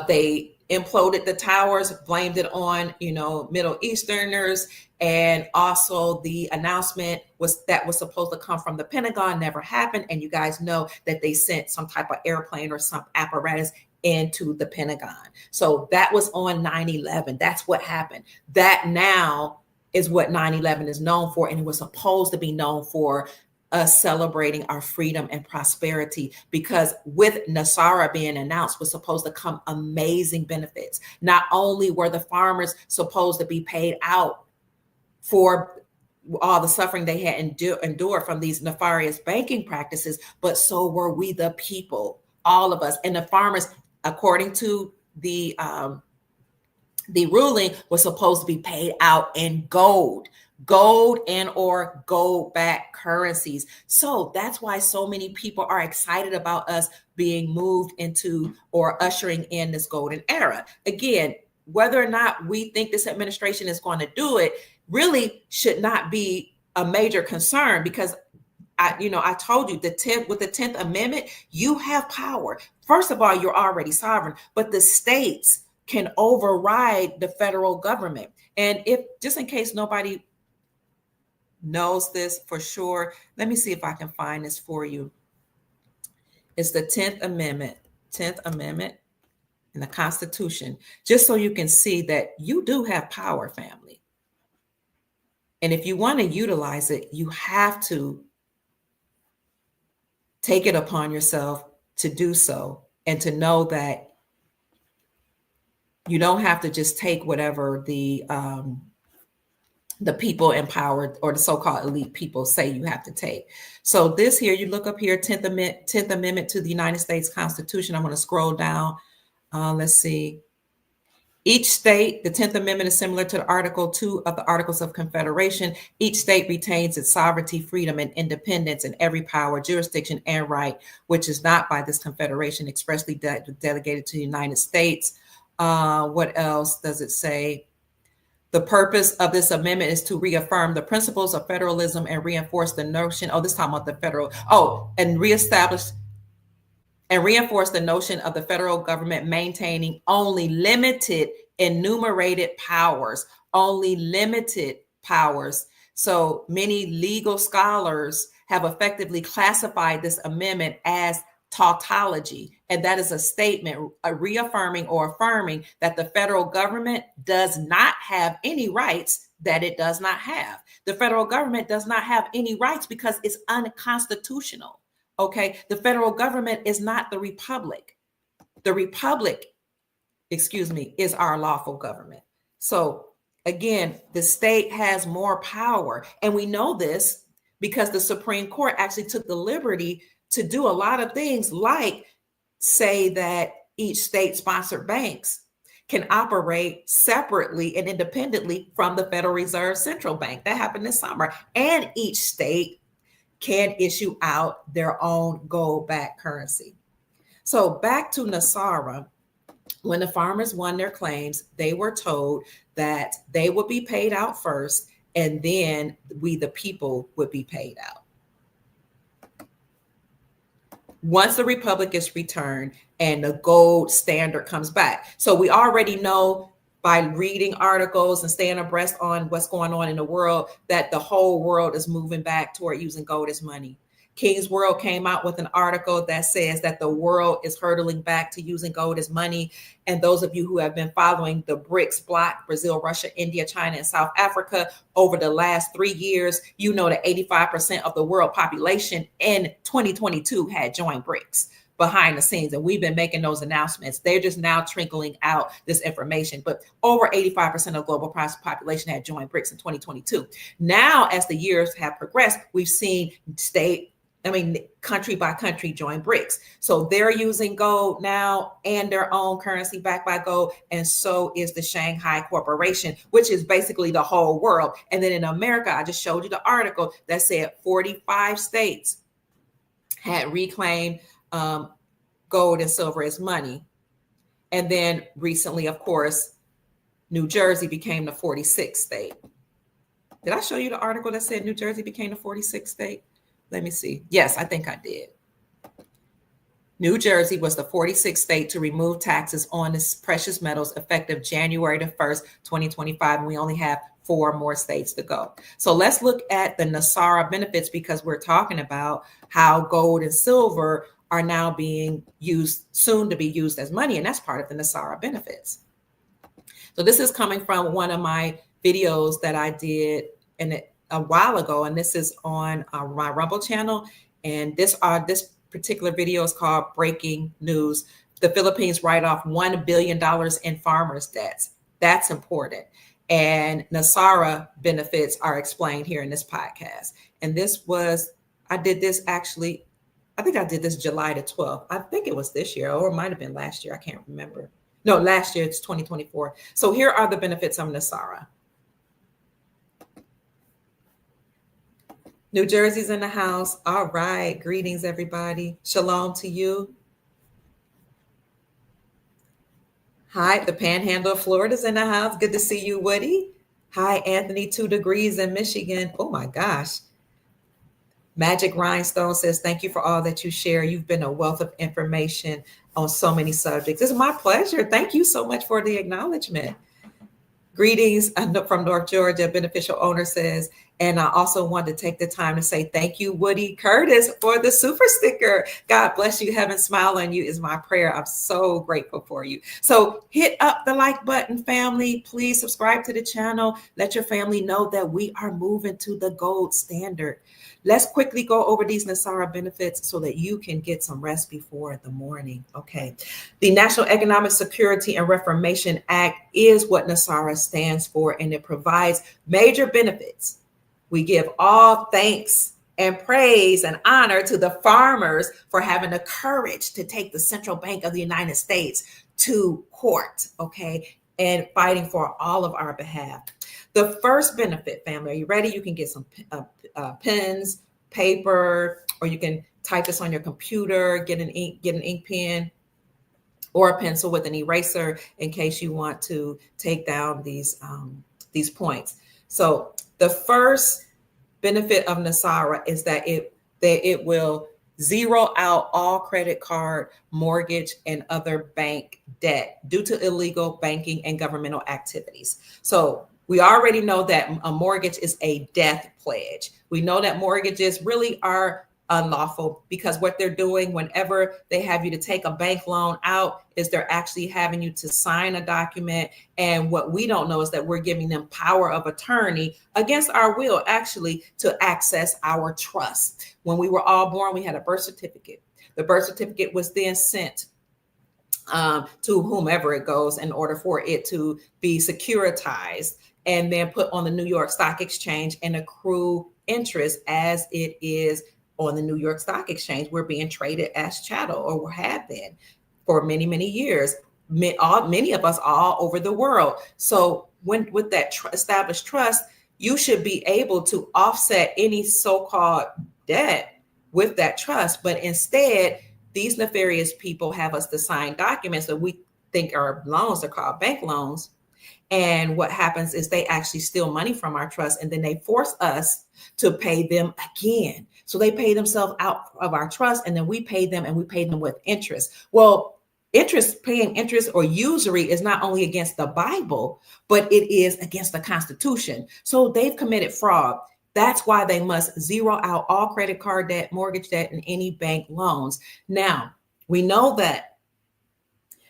they imploded the towers, blamed it on, Middle Easterners. And also the announcement was supposed to come from the Pentagon never happened. And you guys know that they sent some type of airplane or some apparatus into the Pentagon. So that was on 9/11. That's what happened. That now is what 9/11 is known for. And it was supposed to be known for us celebrating our freedom and prosperity, because with NESARA being announced was supposed to come amazing benefits. Not only were the farmers supposed to be paid out for all the suffering they had endured from these nefarious banking practices, but so were we the people, all of us. And the farmers, according to the ruling, was supposed to be paid out in gold and or gold-backed currencies. So that's why so many people are excited about us being moved into or ushering in this golden era. Again, whether or not we think this administration is going to do it really should not be a major concern, because I told you with the 10th Amendment, you have power. First of all, you're already sovereign, but the states can override the federal government. And if, just in case nobody knows this for sure, let me see if I can find this for you. It's the 10th Amendment in the Constitution, just so you can see that you do have power, family. And if you want to utilize it, you have to take it upon yourself to do so, and to know that you don't have to just take whatever the people empowered or the so-called elite people say you have to take. So this here, you look up here, 10th Amendment to the United States Constitution. I'm going to scroll down. Let's see. Each state, the 10th Amendment is similar to Article 2 of the Articles of Confederation. Each state retains its sovereignty, freedom, and independence in every power, jurisdiction, and right, which is not by this confederation expressly delegated to the United States. What else does it say? The purpose of this amendment is to reaffirm the principles of federalism and reinforce the notion, this is talking about the federal, and reestablish and reinforce the notion of the federal government maintaining only limited enumerated powers, only limited powers. So many legal scholars have effectively classified this amendment as tautology, and that is a statement reaffirming or affirming that the federal government does not have any rights that it does not have. The federal government does not have any rights because it's unconstitutional. Okay, the federal government is not the republic. The republic, is our lawful government. So again, the state has more power. And we know this because the Supreme Court actually took the liberty to do a lot of things, like say that each state-sponsored banks can operate separately and independently from the Federal Reserve Central Bank. That happened this summer. And each state can issue out their own gold-backed currency. So back to NESARA, when the farmers won their claims, they were told that they would be paid out first, and then we, the people, would be paid out once the republic is returned and the gold standard comes back. So we already know by reading articles and staying abreast on what's going on in the world that the whole world is moving back toward using gold as money. King's World came out with an article that says that the world is hurtling back to using gold as money. And those of you who have been following the BRICS bloc, Brazil, Russia, India, China, and South Africa over the last 3 years, you know that 85% of the world population in 2022 had joined BRICS behind the scenes. And we've been making those announcements. They're just now trickling out this information. But over 85% of global population had joined BRICS in 2022. Now, as the years have progressed, we've seen country by country join BRICS. So they're using gold now and their own currency backed by gold. And so is the Shanghai Corporation, which is basically the whole world. And then in America, I just showed you the article that said 45 states had reclaimed gold and silver as money. And then recently, of course, New Jersey became the 46th state. Did I show you the article that said New Jersey became the 46th state? Let me see. Yes, I think I did. New Jersey was the 46th state to remove taxes on its precious metals effective January the 1st, 2025. And we only have 4 more states to go. So let's look at the NESARA benefits, because we're talking about how gold and silver are now being used, soon to be used as money. And that's part of the NESARA benefits. So this is coming from one of my videos that I did a while ago, and this is on my Rumble channel. And this particular video is called Breaking News. The Philippines write off $1 billion in farmers' debts. That's important. And NESARA benefits are explained here in this podcast. And I think I did this July the 12th. I think it was this year, or it might have been last year. I can't remember. No, last year, it's 2024. So here are the benefits of NESARA. New Jersey's in the house. All right. Greetings, everybody. Shalom to you. Hi, the Panhandle of Florida's in the house. Good to see you, Woody. Hi, Anthony, 2 degrees in Michigan. Oh, my gosh. Magic Rhinestone says, thank you for all that you share. You've been a wealth of information on so many subjects. It's my pleasure. Thank you so much for the acknowledgement. Greetings from North Georgia. Beneficial Owner says, And I also wanted to take the time to say thank you, Woody Curtis, for the super sticker. God bless you. Heaven smile on you is my prayer. I'm so grateful for you. So hit up the like button, family. Please subscribe to the channel. Let your family know that we are moving to the gold standard. Let's quickly go over these NESARA benefits so that you can get some rest before the morning. Okay. The National Economic Security and Reformation Act is what NESARA stands for, and it provides major benefits. We give all thanks and praise and honor to the farmers for having the courage to take the Central Bank of the United States to court, okay, and fighting for all of our behalf. The first benefit, family, are you ready? You can get some pens, paper, or you can type this on your computer, get an ink pen or a pencil with an eraser in case you want to take down these points. So the first benefit of NESARA is that it will zero out all credit card, mortgage, and other bank debt due to illegal banking and governmental activities. So we already know that a mortgage is a death pledge. We know that mortgages really are unlawful because what they're doing whenever they have you to take a bank loan out is they're actually having you to sign a document. And what we don't know is that we're giving them power of attorney against our will, actually, to access our trust. When we were all born, we had a birth certificate. The birth certificate was then sent to whomever it goes in order for it to be securitized and then put on the New York Stock Exchange and accrue interest as it is on the New York Stock Exchange. We're being traded as chattel, or have been for many, many years. Many of us all over the world. So with that established trust, you should be able to offset any so-called debt with that trust. But instead, these nefarious people have us to sign documents that we think are loans. They're called bank loans. And what happens is they actually steal money from our trust, and then they force us to pay them again. So they pay themselves out of our trust, and then we pay them, and we pay them with interest. Well, paying interest or usury is not only against the Bible, but it is against the Constitution. So they've committed fraud. That's why they must zero out all credit card debt, mortgage debt, and any bank loans. Now, we know that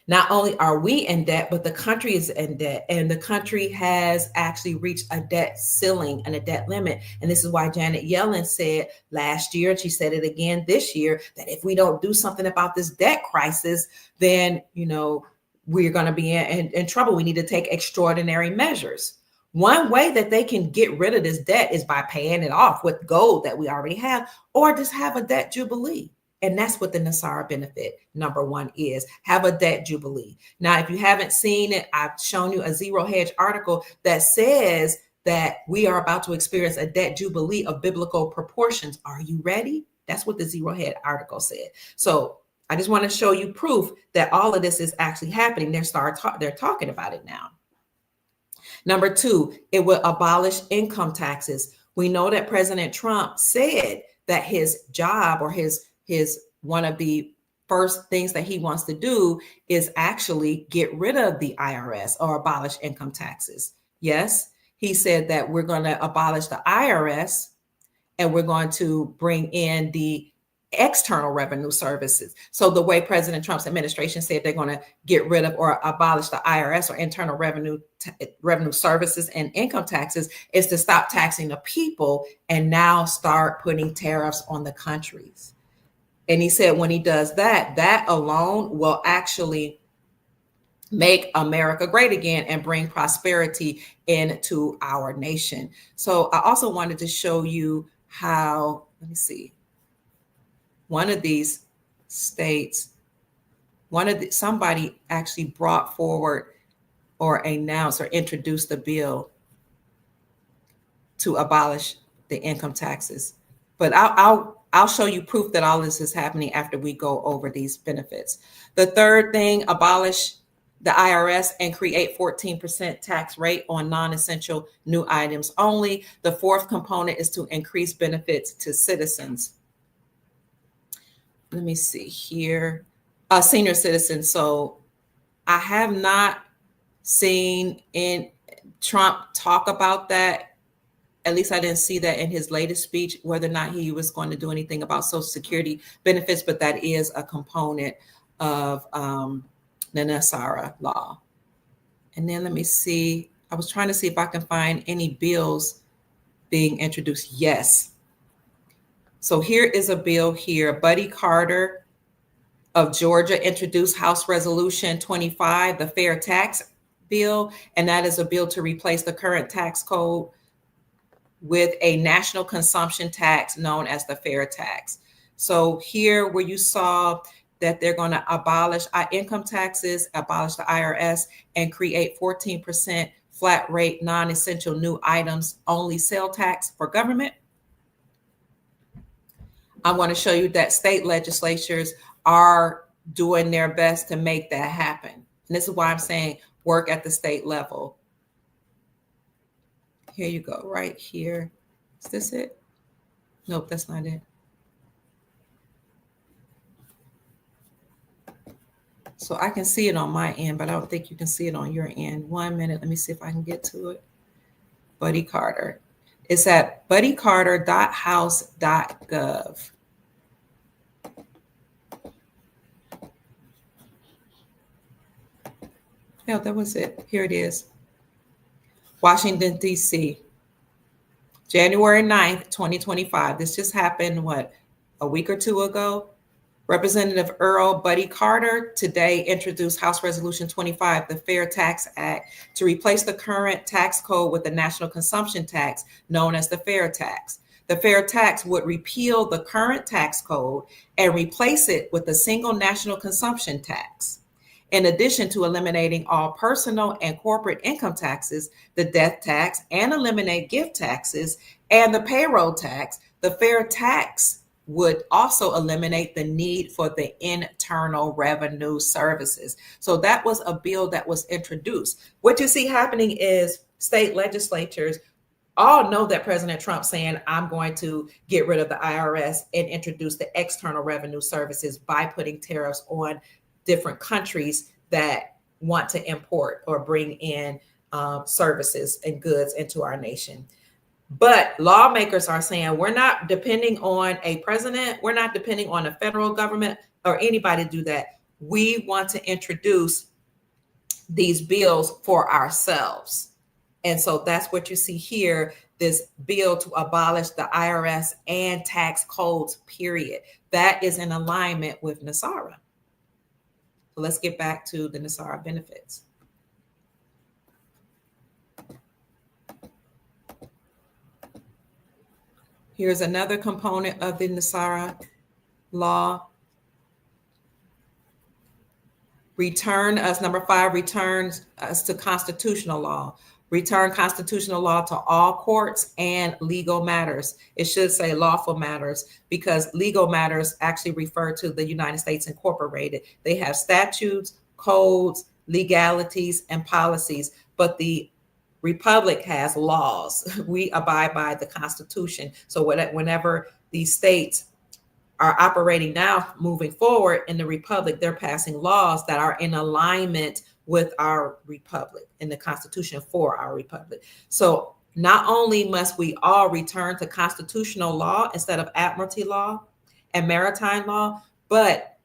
not only are we in debt, but the country is in debt, and the country has actually reached a debt ceiling and a debt limit. And this is why Janet Yellen said last year, and she said it again this year, that if we don't do something about this debt crisis, then, we're going to be in trouble. We need to take extraordinary measures. One way that they can get rid of this debt is by paying it off with gold that we already have, or just have a debt jubilee. And that's what the NESARA benefit number one is. Have a debt jubilee. Now, if you haven't seen it, I've shown you a Zero Hedge article that says that we are about to experience a debt jubilee of biblical proportions. Are you ready? That's what the Zero Hedge article said. So I just want to show you proof that all of this is actually happening. They're talking about it now. Number two, it will abolish income taxes. We know that President Trump said that his job, or his one of the first things that he wants to do is actually get rid of the IRS or abolish income taxes. Yes, he said that we're going to abolish the IRS and we're going to bring in the external revenue services. So the way President Trump's administration said they're going to get rid of or abolish the IRS or internal revenue services and income taxes is to stop taxing the people and now start putting tariffs on the countries. And he said when he does that, that alone will actually make America great again and bring prosperity into our nation. So I also wanted to show you how, let me see, one of these states, somebody actually brought forward or announced or introduced a bill to abolish the income taxes. But I'll show you proof that all this is happening after we go over these benefits. The third thing, abolish the IRS and create 14% tax rate on non-essential new items only. The fourth component is to increase benefits to citizens. Let me see here. Senior citizens. So I have not seen Trump talk about that At least I didn't see that in his latest speech, whether or not he was going to do anything about Social Security benefits, but that is a component of the NESARA law. And then let me see. I was trying to see if I can find any bills being introduced. Yes. So here is a bill here. Buddy Carter of Georgia introduced House Resolution 25, the Fair Tax Bill, and that is a bill to replace the current tax code with a national consumption tax known as the fair tax. So here where you saw that they're going to abolish our income taxes, abolish the IRS, and create 14% flat rate non-essential new items only sale tax for government. I want to show you that state legislatures are doing their best to make that happen. And this is why I'm saying work at the state level. Here you go, right here. Is this it? Nope, that's not it. So I can see it on my end, but I don't think you can see it on your end. 1 minute, let me see if I can get to it. Buddy Carter. It's at buddycarter.house.gov. Yeah, that was it. Here it is. Washington, D.C. January 9th, 2025. This just happened, what, a week or two ago? Representative Earl Buddy Carter today introduced House Resolution 25, the Fair Tax Act, to replace the current tax code with the national consumption tax known as the fair tax. The fair tax would repeal the current tax code and replace it with a single national consumption tax. In addition to eliminating all personal and corporate income taxes, the death tax, and eliminate gift taxes and the payroll tax, the fair tax would also eliminate the need for the Internal Revenue Services. So that was a bill that was introduced. What you see happening is state legislatures all know that President Trump saying, I'm going to get rid of the IRS and introduce the External Revenue Services by putting tariffs on different countries that want to import or bring in services and goods into our nation. But lawmakers are saying we're not depending on a president. We're not depending on the federal government or anybody to do that. We want to introduce these bills for ourselves. And so that's what you see here, this bill to abolish the IRS and tax codes, period. That is in alignment with NESARA. So let's get back to the NESARA benefits. Here's another component of the NESARA law. Return us, number 5, returns us to constitutional law. Return constitutional law to all courts and legal matters. It should say lawful matters because legal matters actually refer to the United States Incorporated. They have statutes, codes, legalities, and policies, but the Republic has laws. We abide by the Constitution. So whenever these states are operating now, moving forward in the Republic, they're passing laws that are in alignment with our Republic and the Constitution for our Republic. So not only must we all return to constitutional law instead of admiralty law and maritime law, but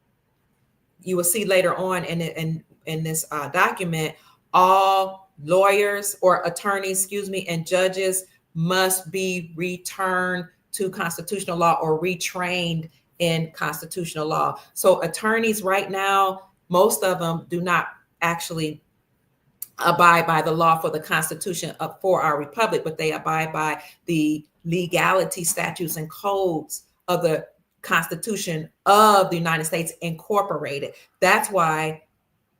you will see later on in this document, all lawyers or attorneys, and judges must be returned to constitutional law or retrained in constitutional law. So attorneys right now, most of them do not actually abide by the law for the Constitution for our Republic, but they abide by the legality, statutes, and codes of the Constitution of the United States Incorporated. That's why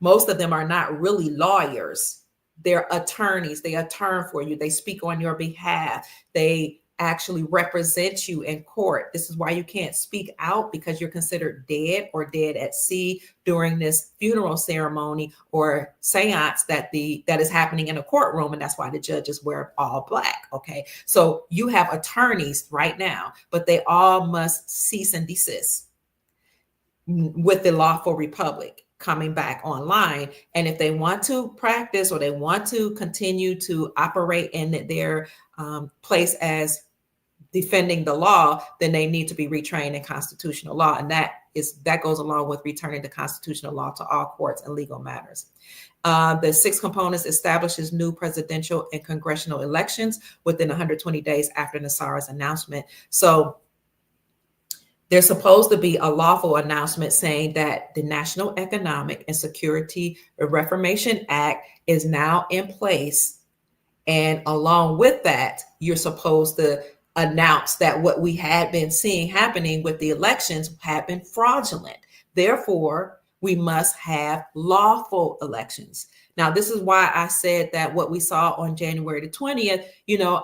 most of them are not really lawyers. They're attorneys. They attorney for you. They speak on your behalf. They actually represent you in court. This is why you can't speak out, because you're considered dead or dead at sea during this funeral ceremony or seance that is happening in a courtroom. And that's why the judges wear all black. Okay. So you have attorneys right now, but they all must cease and desist with the lawful republic. coming back online. And if they want to practice or they want to continue to operate in their place as defending the law, then they need to be retrained in constitutional law. And that goes along with returning to constitutional law to all courts and legal matters. The 6 components establishes new presidential and congressional elections within 120 days after NESARA's announcement. So there's supposed to be a lawful announcement saying that the National Economic and Security Reformation Act is now in place. And along with that, you're supposed to announce that what we had been seeing happening with the elections had been fraudulent. Therefore, we must have lawful elections. Now, this is why I said that what we saw on January the 20th,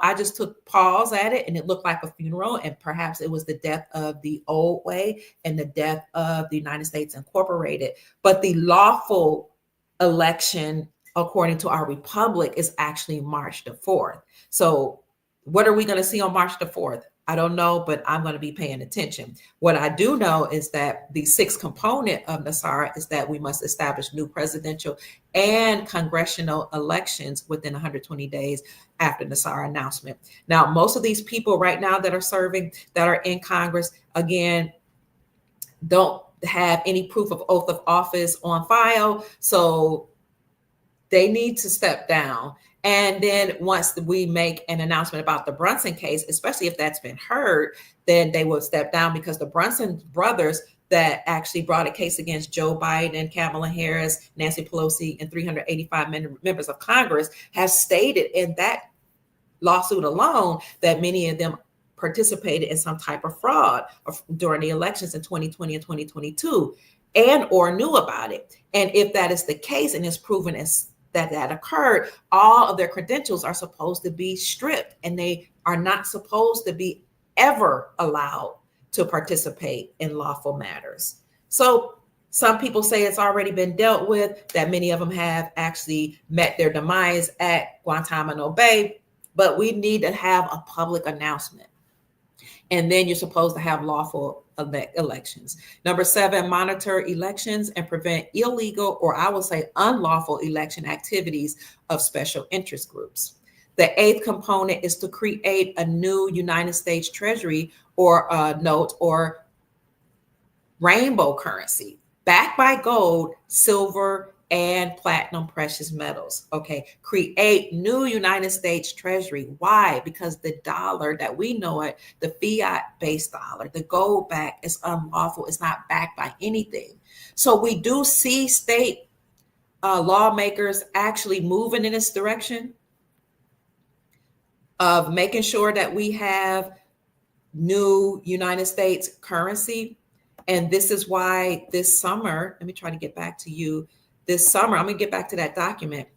I just took pause at it and it looked like a funeral, and perhaps it was the death of the old way and the death of the United States Incorporated. But the lawful election, according to our republic, is actually March the 4th. So what are we going to see on March the 4th? I don't know, but I'm going to be paying attention. What I do know is that the 6th component of NESARA is that we must establish new presidential and congressional elections within 120 days after NESARA announcement. Now, most of these people right now that are serving, that are in Congress, again, don't have any proof of oath of office on file. So they need to step down. And then once we make an announcement about the Brunson case, especially if that's been heard, then they will step down, because the Brunson brothers that actually brought a case against Joe Biden, Kamala Harris, Nancy Pelosi, and 385 members of Congress have stated in that lawsuit alone that many of them participated in some type of fraud during the elections in 2020 and 2022 and or knew about it. And if that is the case and it's proven that occurred, all of their credentials are supposed to be stripped, and they are not supposed to be ever allowed to participate in lawful matters. So some people say it's already been dealt with, that many of them have actually met their demise at Guantanamo Bay, but we need to have a public announcement. And then you're supposed to have lawful elections. Number 7, monitor elections and prevent illegal, or I will say unlawful, election activities of special interest groups. The 8th component is to create a new United States Treasury or note or rainbow currency backed by gold, silver, and platinum precious metals. Okay, create new United States Treasury. Why? Because the dollar that we know it, the fiat-based dollar, the gold back, is unlawful. It's not backed by anything. So we do see state lawmakers actually moving in this direction of making sure that we have new United States currency. And this is why this summer, let me try to get back to you. This summer, I'm going to get back to that document.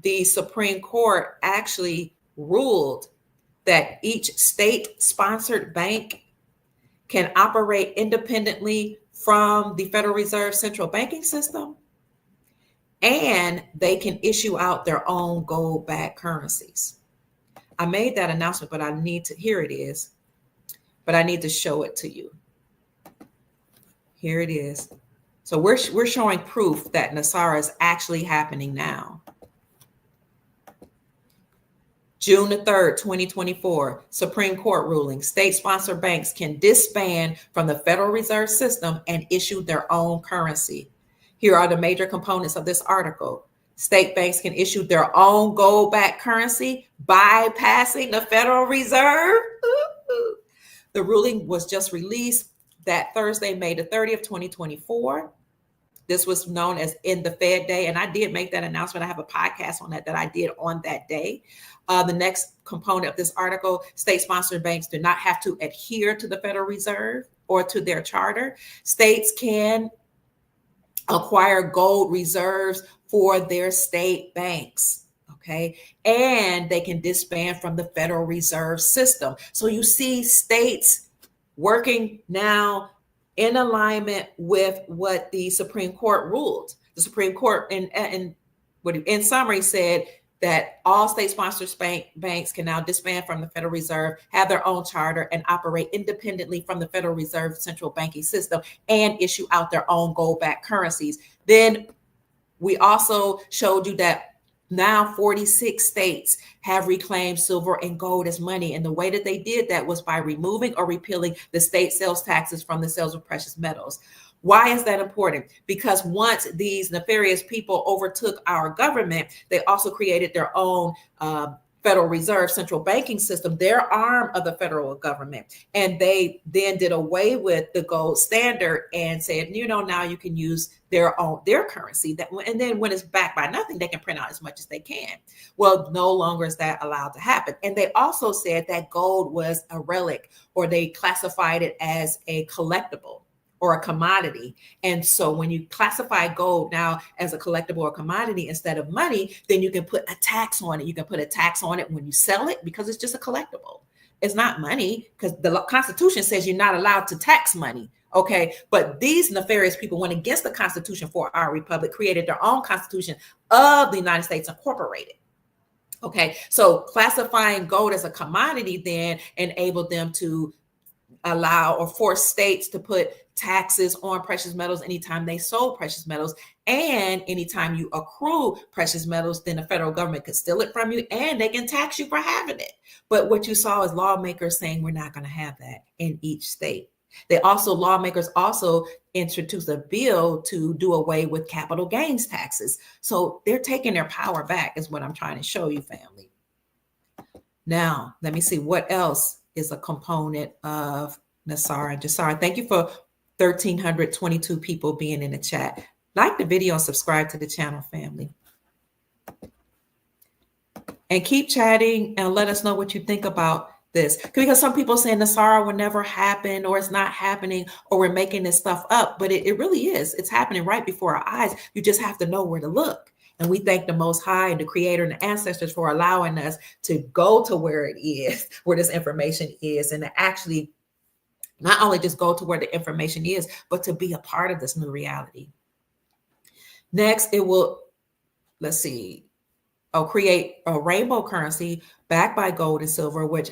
The Supreme Court actually ruled that each state-sponsored bank can operate independently from the Federal Reserve central banking system, and they can issue out their own gold-backed currencies. I made that announcement, but here it is, but I need to show it to you. Here it is. So we're showing proof that NESARA is actually happening now. June the 3rd, 2024, Supreme Court ruling. State-sponsored banks can disband from the Federal Reserve System and issue their own currency. Here are the major components of this article. State banks can issue their own gold-backed currency, bypassing the Federal Reserve. The ruling was just released that Thursday, May the 30th, 2024. This was known as In the Fed Day, and I did make that announcement. I have a podcast on that I did on that day. The next component of this article, state-sponsored banks do not have to adhere to the Federal Reserve or to their charter. States can acquire gold reserves for their state banks, okay? And they can disband from the Federal Reserve System. So you see states working now in alignment with what the Supreme Court ruled. The Supreme Court, in summary, said that all state-sponsored banks can now disband from the Federal Reserve, have their own charter, and operate independently from the Federal Reserve central banking system, and issue out their own gold-backed currencies. Then we also showed you that now 46 states have reclaimed silver and gold as money. And the way that they did that was by removing or repealing the state sales taxes from the sales of precious metals. Why is that important? Because once these nefarious people overtook our government, they also created their own Federal Reserve central banking system, their arm of the federal government. And they then did away with the gold standard and said, now you can use their currency. And then when it's backed by nothing, they can print out as much as they can. Well, no longer is that allowed to happen. And they also said that gold was a relic, or they classified it as a collectible or a commodity. And so when you classify gold now as a collectible or commodity instead of money, then you can put a tax on it. You can put a tax on it when you sell it because it's just a collectible. It's not money, because the Constitution says you're not allowed to tax money. Okay. But these nefarious people went against the Constitution for our republic, created their own Constitution of the United States Incorporated. Okay. So classifying gold as a commodity then enabled them to allow or force states to put taxes on precious metals anytime they sold precious metals. And anytime you accrue precious metals, then the federal government could steal it from you and they can tax you for having it. But what you saw is lawmakers saying we're not going to have that in each state. Lawmakers also introduced a bill to do away with capital gains taxes. So they're taking their power back, is what I'm trying to show you, family. Now, let me see what else is a component of NESARA and NESARA. Thank you for 1,322 people being in the chat. Like the video and subscribe to the channel, family. And keep chatting and let us know what you think about this. Because some people saying NESARA will never happen, or it's not happening, or we're making this stuff up. But it really is. It's happening right before our eyes. You just have to know where to look. And we thank the Most High and the Creator and the ancestors for allowing us to go to where it is, where this information is, and to actually not only just go to where the information is, but to be a part of this new reality. Next, it will, create a rainbow currency backed by gold and silver, which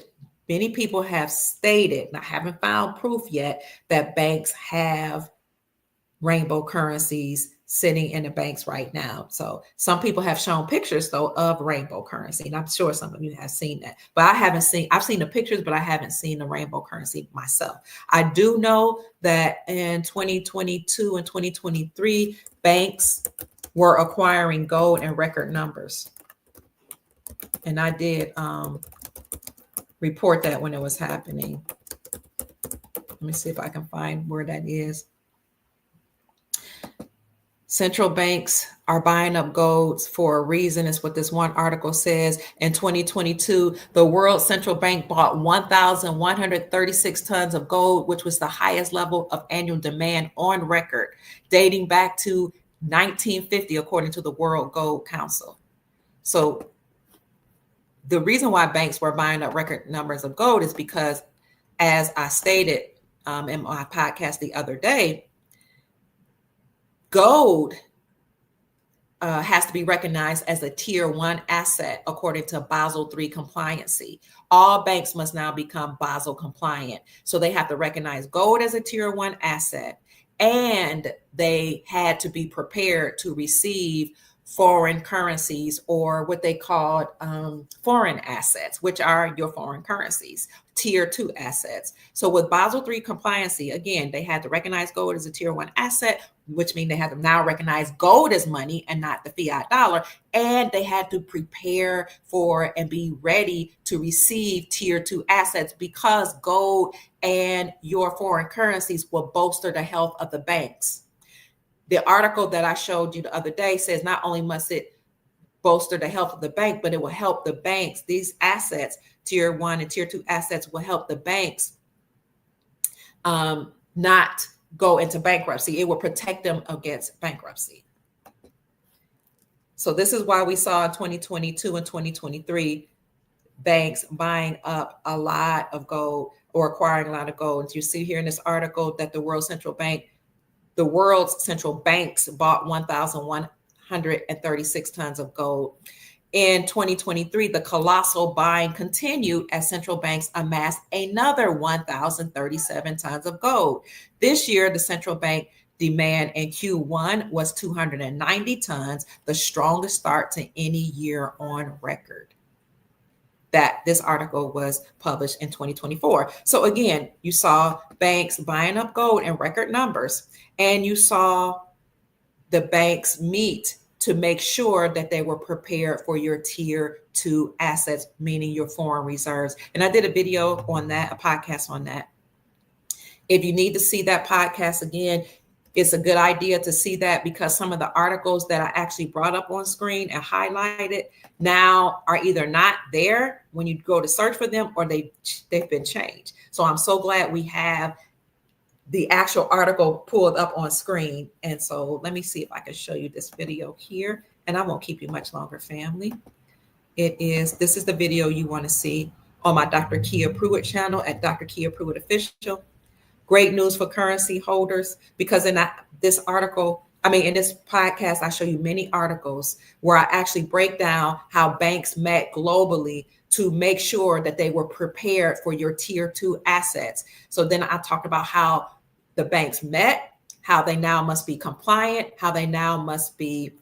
many people have stated, and I haven't found proof yet, that banks have rainbow currencies sitting in the banks right now. So some people have shown pictures though of rainbow currency, and I'm sure some of you have seen that, but I've seen the pictures, but I haven't seen the rainbow currency myself. I do know that in 2022 and 2023, banks were acquiring gold in record numbers. And I did report that when it was happening. Let me see if I can find where that is. Central banks are buying up gold for a reason, is what this one article says. In 2022, the World Central Bank bought 1,136 tons of gold, which was the highest level of annual demand on record, dating back to 1950, according to the World Gold Council. So the reason why banks were buying up record numbers of gold is because, as I stated in my podcast the other day, gold has to be recognized as a tier 1 asset according to Basel III compliancy. All banks must now become Basel compliant. So they have to recognize gold as a tier 1 asset, and they had to be prepared to receive foreign currencies, or what they called foreign assets, which are your foreign currencies, tier 2 assets. So with Basel III compliancy, again, they had to recognize gold as a tier 1 asset, which means they had to now recognize gold as money and not the fiat dollar. And they had to prepare for and be ready to receive tier 2 assets, because gold and your foreign currencies will bolster the health of the banks. The article that I showed you the other day says not only must it bolster the health of the bank, but it will help the banks. These assets, tier 1 and tier 2 assets, will help the banks not go into bankruptcy. It will protect them against bankruptcy. So this is why we saw in 2022 and 2023 banks buying up a lot of gold, or acquiring a lot of gold. You see here in this article that the world's central banks bought 1,136 tons of gold. In 2023, the colossal buying continued as central banks amassed another 1,037 tons of gold. This year, the central bank demand in Q1 was 290 tons, the strongest start to any year on record. That this article was published in 2024. So again, you saw banks buying up gold in record numbers, and you saw the banks meet to make sure that they were prepared for your tier 2 assets, meaning your foreign reserves. And I did a video on that, a podcast on that. If you need to see that podcast again, it's a good idea to see that, because some of the articles that I actually brought up on screen and highlighted now are either not there when you go to search for them, or they've been changed. So I'm so glad we have the actual article pulled up on screen. And so let me see if I can show you this video here, and I won't keep you much longer, family. This is the video you want to see on my Dr. Kia Pruitt channel at Dr. Kia Pruitt Official. Great news for currency holders, because in this podcast, I show you many articles where I actually break down how banks met globally to make sure that they were prepared for your tier 2 assets. So then I talked about how the banks met, how they now must be compliant, how they now must be,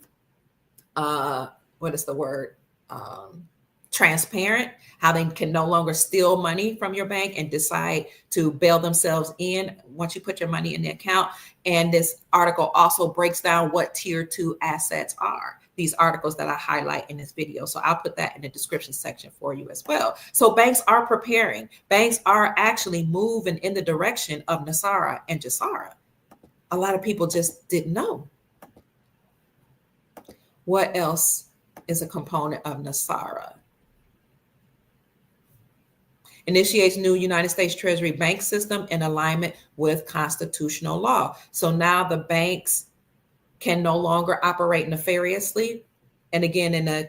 transparent, how they can no longer steal money from your bank and decide to bail themselves in once you put your money in the account. And this article also breaks down what tier 2 assets are, these articles that I highlight in this video. So I'll put that in the description section for you as well. So banks are preparing. Banks are actually moving in the direction of NESARA and NESARA. A lot of people just didn't know. What else is a component of NESARA? Initiates new United States Treasury bank system in alignment with constitutional law. So now the banks can no longer operate nefariously. And again, in the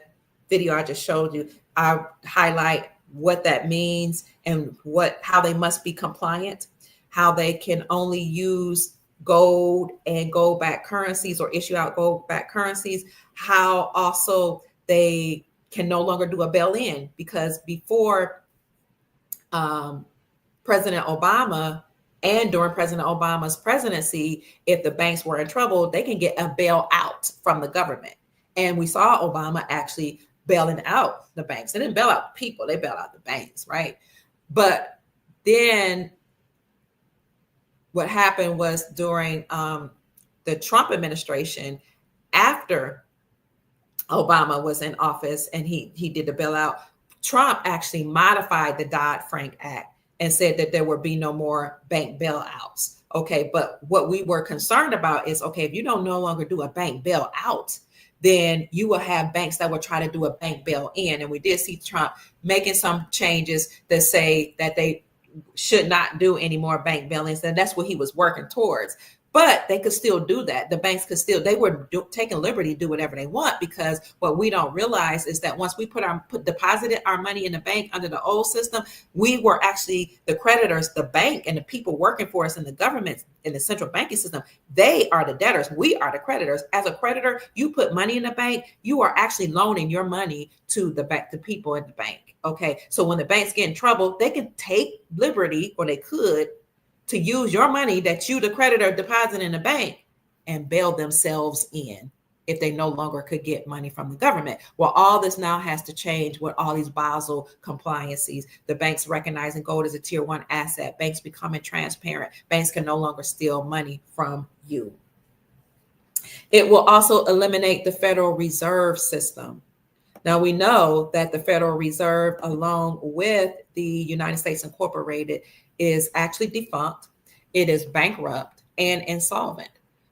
video I just showed you, I highlight what that means and how they must be compliant, how they can only use gold and gold-backed currencies or issue out gold-backed currencies, how also they can no longer do a bail-in, because before President Obama and during President Obama's presidency, if the banks were in trouble, they can get a bailout from the government. And we saw Obama actually bailing out the banks. They didn't bail out people, they bailed out the banks, right? But then what happened was during the Trump administration, after Obama was in office and he did the bailout, Trump actually modified the Dodd-Frank Act and said that there would be no more bank bailouts. Okay, but what we were concerned about is, okay, if you don't no longer do a bank bailout, then you will have banks that will try to do a bank bail-in. And we did see Trump making some changes that say that they should not do any more bank bail-ins, and that's what he was working towards. But they could still do that. The banks could still, they were taking liberty to do whatever they want, because what we don't realize is that once we deposited our money in the bank under the old system, we were actually the creditors, the bank and the people working for us in the government, in the central banking system. They are the debtors. We are the creditors. As a creditor, you put money in the bank, you are actually loaning your money to the bank, the people in the bank. Okay. So when the banks get in trouble, they can take liberty, or they could, to use your money that you, the creditor, deposit in the bank and bail themselves in if they no longer could get money from the government. Well, all this now has to change with all these Basel compliances. The banks recognizing gold as a tier 1 asset, banks becoming transparent. Banks can no longer steal money from you. It will also eliminate the Federal Reserve System. Now, we know that the Federal Reserve, along with the United States Incorporated, is actually defunct. It is bankrupt and insolvent.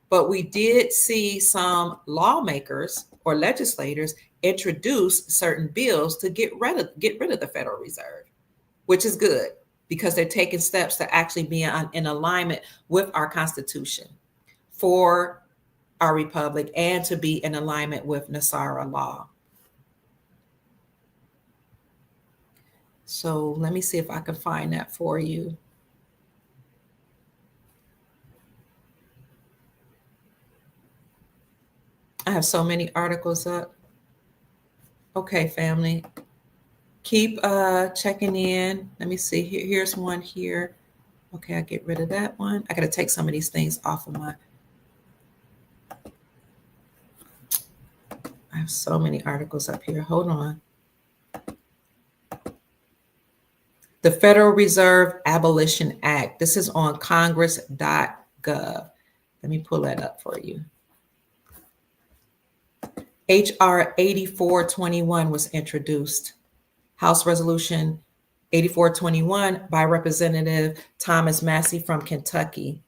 But we did see some lawmakers or legislators introduce certain bills to get rid of the Federal Reserve, which is good, because they're taking steps to actually be in alignment with our Constitution for our republic and to be in alignment with NESARA law. So let me see if I can find that for you. I have so many articles up. Okay, family. Keep checking in. Let me see. Here's one here. Okay, I get rid of that one. I got to take some of these things off of my have so many articles up here. Hold on. The Federal Reserve Abolition Act. This is on congress.gov. Let me pull that up for you. HR 8421 was introduced. House Resolution 8421 by Representative Thomas Massey from Kentucky.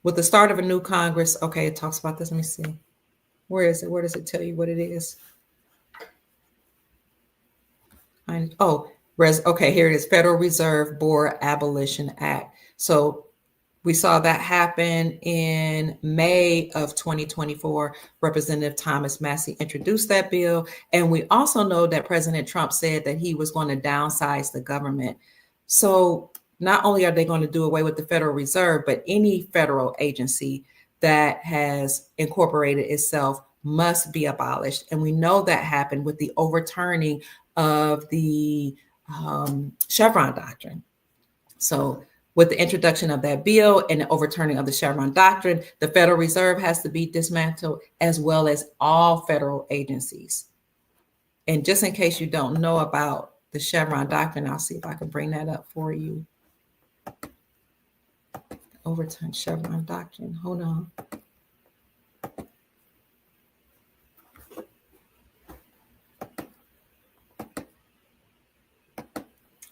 With the start of a new Congress, okay, it talks about this. Let me see. Where is it? Where does it tell you what it is? Okay, here it is. Federal Reserve Board Abolition Act. So we saw that happen in May of 2024. Representative Thomas Massey introduced that bill. And we also know that President Trump said that he was going to downsize the government. So not only are they going to do away with the Federal Reserve, but any federal agency that has incorporated itself must be abolished. And we know that happened with the overturning of the Chevron doctrine. So with the introduction of that bill and the overturning of the Chevron doctrine, the Federal Reserve has to be dismantled, as well as all federal agencies. And just in case you don't know about the Chevron doctrine, I'll see if I can bring that up for you. Overturn Chevron doctrine. Hold on.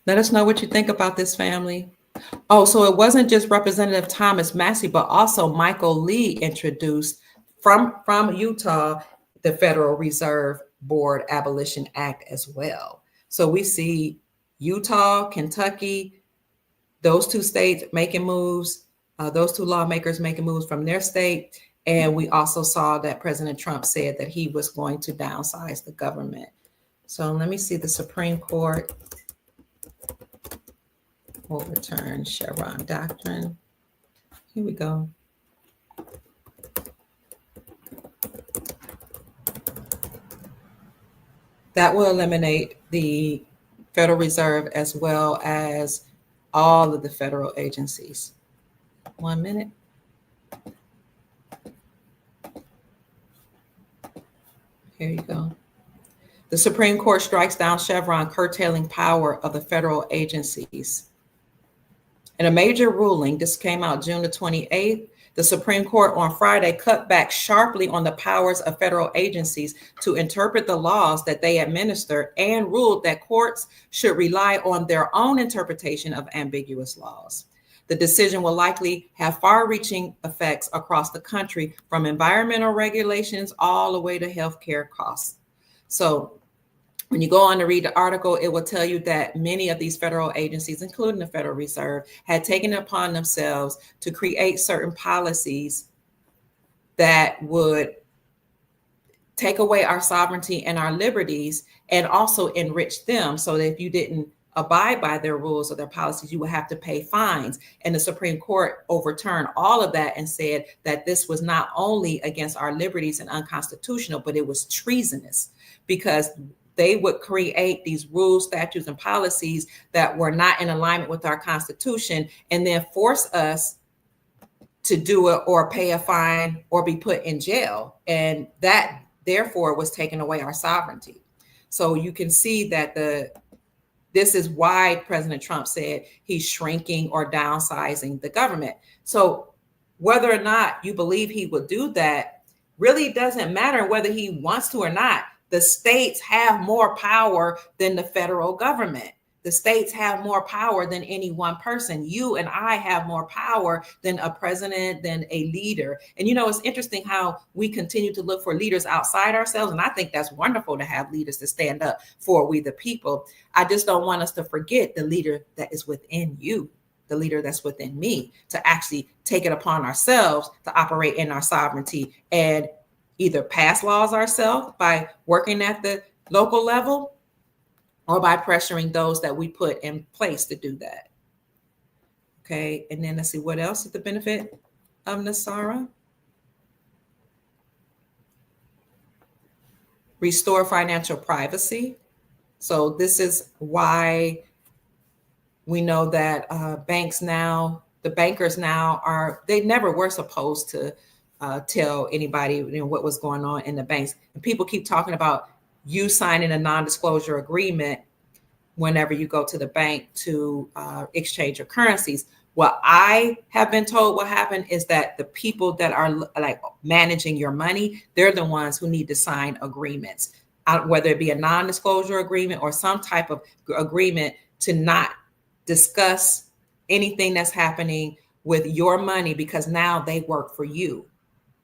Let us know what you think about this, family. Oh, so it wasn't just Representative Thomas Massey, but also Michael Lee introduced from Utah the Federal Reserve Board Abolition Act as well. So we see Utah, Kentucky, those two states making moves, those two lawmakers making moves from their state. And we also saw that President Trump said that he was going to downsize the government. So let me see the Supreme Court overturn Chevron doctrine. Here we go. That will eliminate the Federal Reserve as well as all of the federal agencies. 1 minute. Here you go. The Supreme Court strikes down Chevron, curtailing power of the federal agencies. In a major ruling, this came out June the 28th, the Supreme Court on Friday cut back sharply on the powers of federal agencies to interpret the laws that they administer and ruled that courts should rely on their own interpretation of ambiguous laws. The decision will likely have far-reaching effects across the country, from environmental regulations all the way to healthcare costs. So when you go on to read the article, it will tell you that many of these federal agencies, including the Federal Reserve, had taken it upon themselves to create certain policies that would take away our sovereignty and our liberties, and also enrich them, so that if you didn't abide by their rules or their policies, you would have to pay fines. And the Supreme Court overturned all of that and said that this was not only against our liberties and unconstitutional, but it was treasonous, because they would create these rules, statutes, and policies that were not in alignment with our Constitution, and then force us to do it or pay a fine or be put in jail. And that, therefore, was taking away our sovereignty. So you can see that this is why President Trump said he's shrinking or downsizing the government. So whether or not you believe he will do that really doesn't matter, whether he wants to or not. The states have more power than the federal government. The states have more power than any one person. You and I have more power than a president, than a leader. And you know, it's interesting how we continue to look for leaders outside ourselves. And I think that's wonderful to have leaders to stand up for we the people. I just don't want us to forget the leader that is within you, the leader that's within me, to actually take it upon ourselves to operate in our sovereignty and either pass laws ourselves by working at the local level, or by pressuring those that we put in place to do that. Okay, and then let's see what else is the benefit of NESARA. Restore financial privacy. So this is why we know that banks now, the bankers now they never were supposed to tell anybody what was going on in the banks. And people keep talking about you signing a non-disclosure agreement whenever you go to the bank to exchange your currencies. What I have been told what happened is that the people that are like managing your money, they're the ones who need to sign agreements, whether it be a non-disclosure agreement or some type of agreement to not discuss anything that's happening with your money, because now they work for you,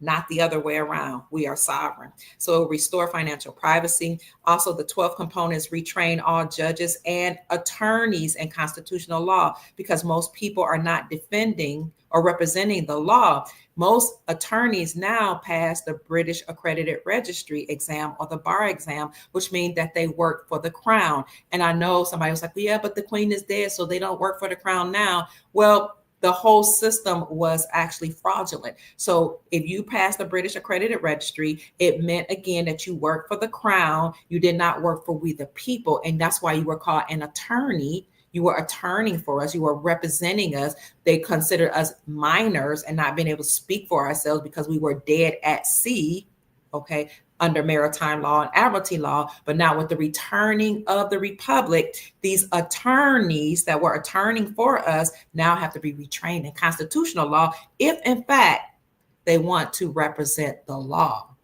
not the other way around. We are sovereign. So restore financial privacy. Also, the 12 components retrain all judges and attorneys in constitutional law, because most people are not defending or representing the law. Most attorneys now pass the British Accredited Registry exam or the bar exam, which means that they work for the crown. And I know somebody was like, yeah, but the queen is dead, so they don't work for the crown now. Well, the whole system was actually fraudulent. So if you passed the British Accredited Registry, it meant, again, that you worked for the crown. You did not work for we the people. And that's why you were called an attorney. You were attorneying for us. You were representing us. They considered us minors and not being able to speak for ourselves because we were dead at sea, okay, under maritime law and admiralty law. But now with the returning of the republic, these attorneys that were attorneying for us now have to be retrained in constitutional law if, in fact, they want to represent the law.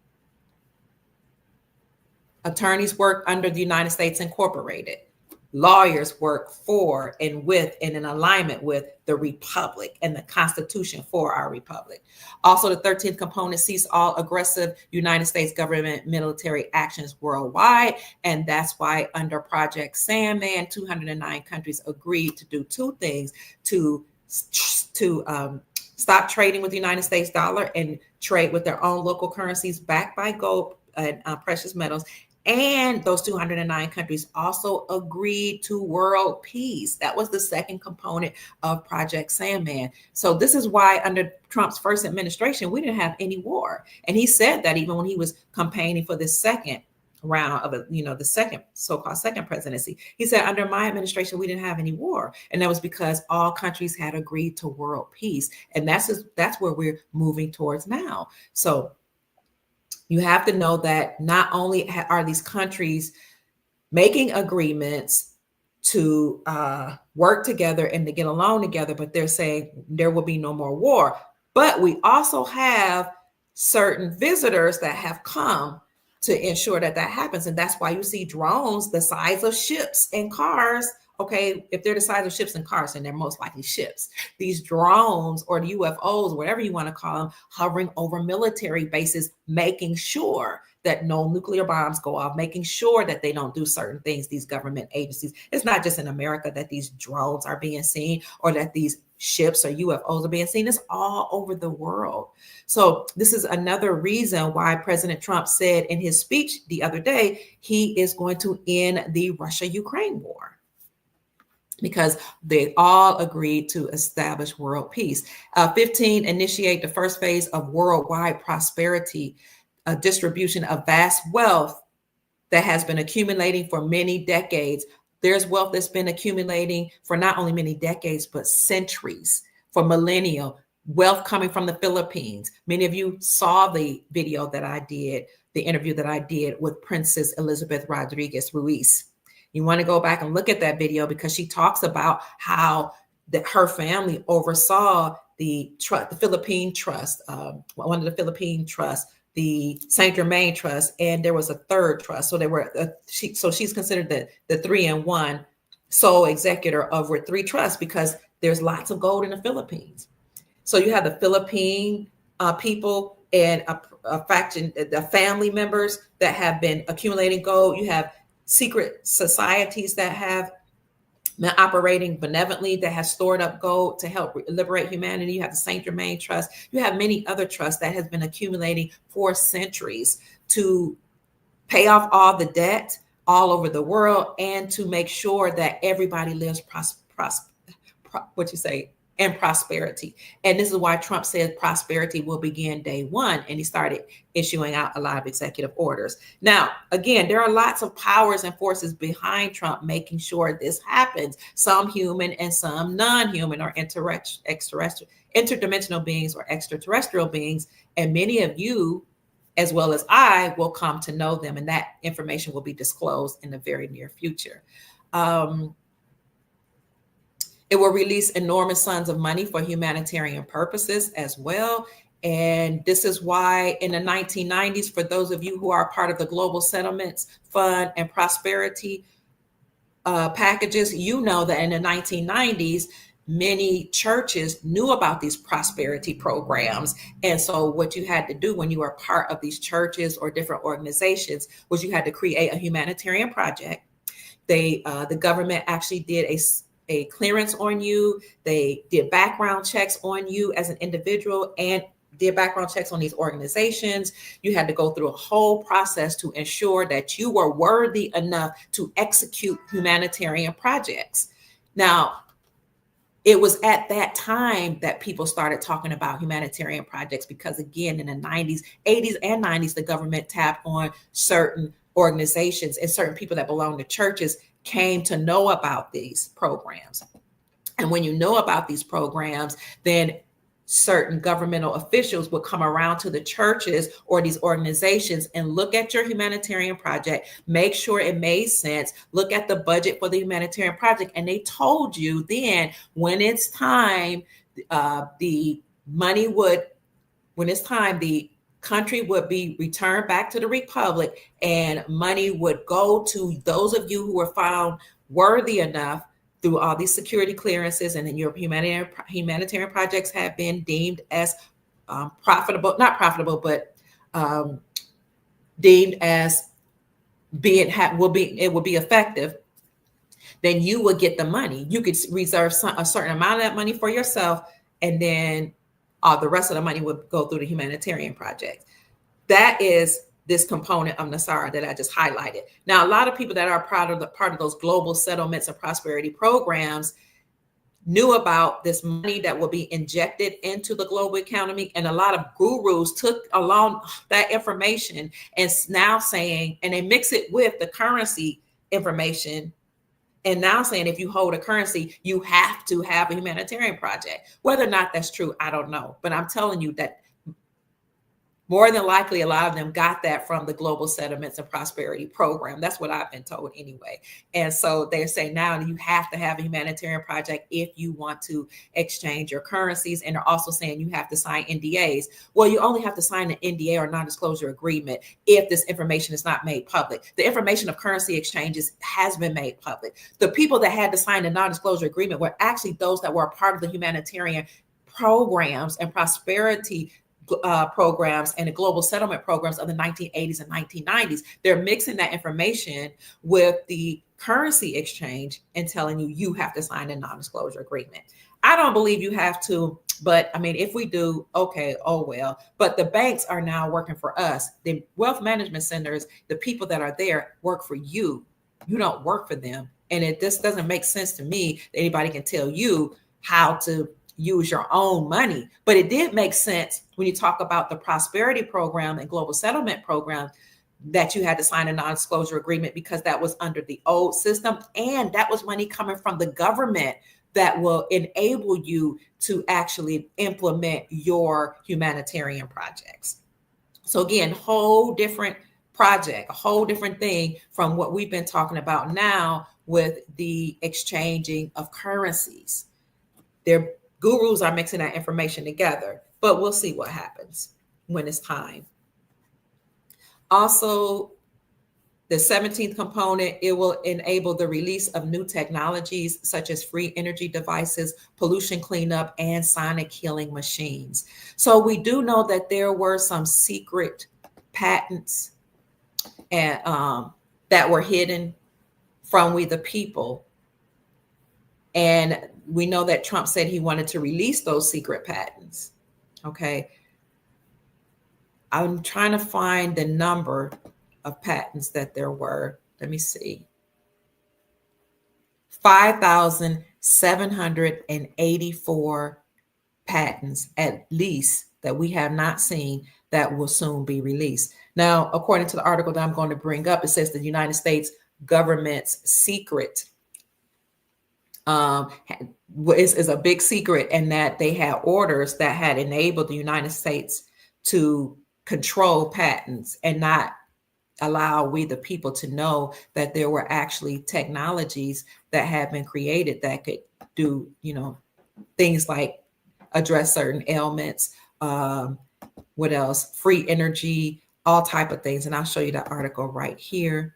Attorneys work under the United States Incorporated. Lawyers work for and with and in alignment with the republic and the Constitution for our republic. Also, the 13th component cease all aggressive United States government military actions worldwide. And that's why under Project Sandman, 209 countries agreed to do two things: to stop trading with the United States dollar and trade with their own local currencies backed by gold and precious metals. And those 209 countries also agreed to world peace. That was the second component of Project Sandman. So this is why under Trump's first administration, we didn't have any war. And he said that even when he was campaigning for this second round of the second so-called second presidency, he said, under my administration, we didn't have any war. And that was because all countries had agreed to world peace. And that's where we're moving towards now. So you have to know that not only are these countries making agreements to work together and to get along together, but they're saying there will be no more war. But we also have certain visitors that have come to ensure that happens. And that's why you see drones the size of ships and cars. Okay, if they're the size of ships and cars, then they're most likely ships. These drones or the UFOs, whatever you want to call them, hovering over military bases, making sure that no nuclear bombs go off, making sure that they don't do certain things, these government agencies. It's not just in America that these drones are being seen or that these ships or UFOs are being seen. It's all over the world. So this is another reason why President Trump said in his speech the other day, he is going to end the Russia-Ukraine war, because they all agreed to establish world peace. 15, initiate the first phase of worldwide prosperity, a distribution of vast wealth that has been accumulating for many decades. There's wealth that's been accumulating for not only many decades, but centuries, for millennia. Wealth coming from the Philippines. Many of you saw the video that I did, the interview that I did with Princess Elizabeth Rodriguez Ruiz. You want to go back and look at that video because she talks about how her family oversaw the Philippine Trust, one of the Philippine trusts, the Saint Germain Trust, and there was a third trust. So there were she's considered the 3-in-1 sole executor over 3 trusts because there's lots of gold in the Philippines. So you have the Philippine people and a faction, the family members that have been accumulating gold. You have secret societies that have been operating benevolently, that have stored up gold to help liberate humanity. You have the Saint Germain Trust. You have many other trusts that has been accumulating for centuries to pay off all the debt all over the world and to make sure that everybody lives in prosperity. And this is why Trump said prosperity will begin day one. And he started issuing out a lot of executive orders. Now, again, there are lots of powers and forces behind Trump making sure this happens. Some human and some non-human or interdimensional beings or extraterrestrial beings. And many of you, as well as I, will come to know them, and that information will be disclosed in the very near future. It will release enormous sums of money for humanitarian purposes as well. And this is why in the 1990s, for those of you who are part of the Global Settlements Fund and Prosperity packages, you know that in the 1990s, many churches knew about these prosperity programs. And so what you had to do when you were part of these churches or different organizations was you had to create a humanitarian project. The government actually did a clearance on you. They did background checks on you as an individual and did background checks on these organizations. You had to go through a whole process to ensure that you were worthy enough to execute humanitarian projects. Now, it was at that time that people started talking about humanitarian projects because, again, in the 90s, 80s, and 90s, the government tapped on certain organizations, and certain people that belong to churches came to know about these programs. And when you know about these programs, then certain governmental officials would come around to the churches or these organizations and look at your humanitarian project, make sure it made sense, look at the budget for the humanitarian project. And they told you then when it's time, the country would be returned back to the republic, and money would go to those of you who were found worthy enough through all these security clearances, and then your humanitarian projects have been deemed as profitable, not profitable, but deemed as it will be effective. Then you will get the money. You could reserve a certain amount of that money for yourself, and then the rest of the money would go through the humanitarian project. That is this component of NESARA that I just highlighted. Now, a lot of people that are part of those global settlements and prosperity programs knew about this money that will be injected into the global economy. And a lot of gurus took along that information and now saying, and they mix it with the currency information, and now saying if you hold a currency, you have to have a humanitarian project. Whether or not that's true, I don't know. But I'm telling you that more than likely, a lot of them got that from the Global Settlements and Prosperity Program. That's what I've been told anyway. And so they're saying now you have to have a humanitarian project if you want to exchange your currencies. And they're also saying you have to sign NDAs. Well, you only have to sign an NDA or non-disclosure agreement if this information is not made public. The information of currency exchanges has been made public. The people that had to sign a non-disclosure agreement were actually those that were a part of the humanitarian programs and prosperity programs and the global settlement programs of the 1980s and 1990s. They're mixing that information with the currency exchange and telling you have to sign a non-disclosure agreement. I don't believe you have to, but I mean, if we do, okay, oh well. But the banks are now working for us. The wealth management centers, the people that are there work for you. You don't work for them. And it just doesn't make sense to me that anybody can tell you how to use your own money. But it did make sense when you talk about the prosperity program and global settlement program that you had to sign a non-disclosure agreement because that was under the old system. And that was money coming from the government that will enable you to actually implement your humanitarian projects. So again, whole different project, a whole different thing from what we've been talking about now with the exchanging of currencies. Their gurus are mixing that information together, but we'll see what happens when it's time. Also, the 17th component, it will enable the release of new technologies such as free energy devices, pollution cleanup, and sonic killing machines. So we do know that there were some secret patents and that were hidden from we the people. And we know that Trump said he wanted to release those secret patents. Okay. I'm trying to find the number of patents that there were. Let me see. 5,784 patents, at least, that we have not seen that will soon be released. Now, according to the article that I'm going to bring up, it says the United States government's secret is a big secret, and that they had orders that had enabled the United States to control patents and not allow we the people to know that there were actually technologies that have been created that could do, things like address certain ailments. What else? Free energy, all type of things. And I'll show you that article right here.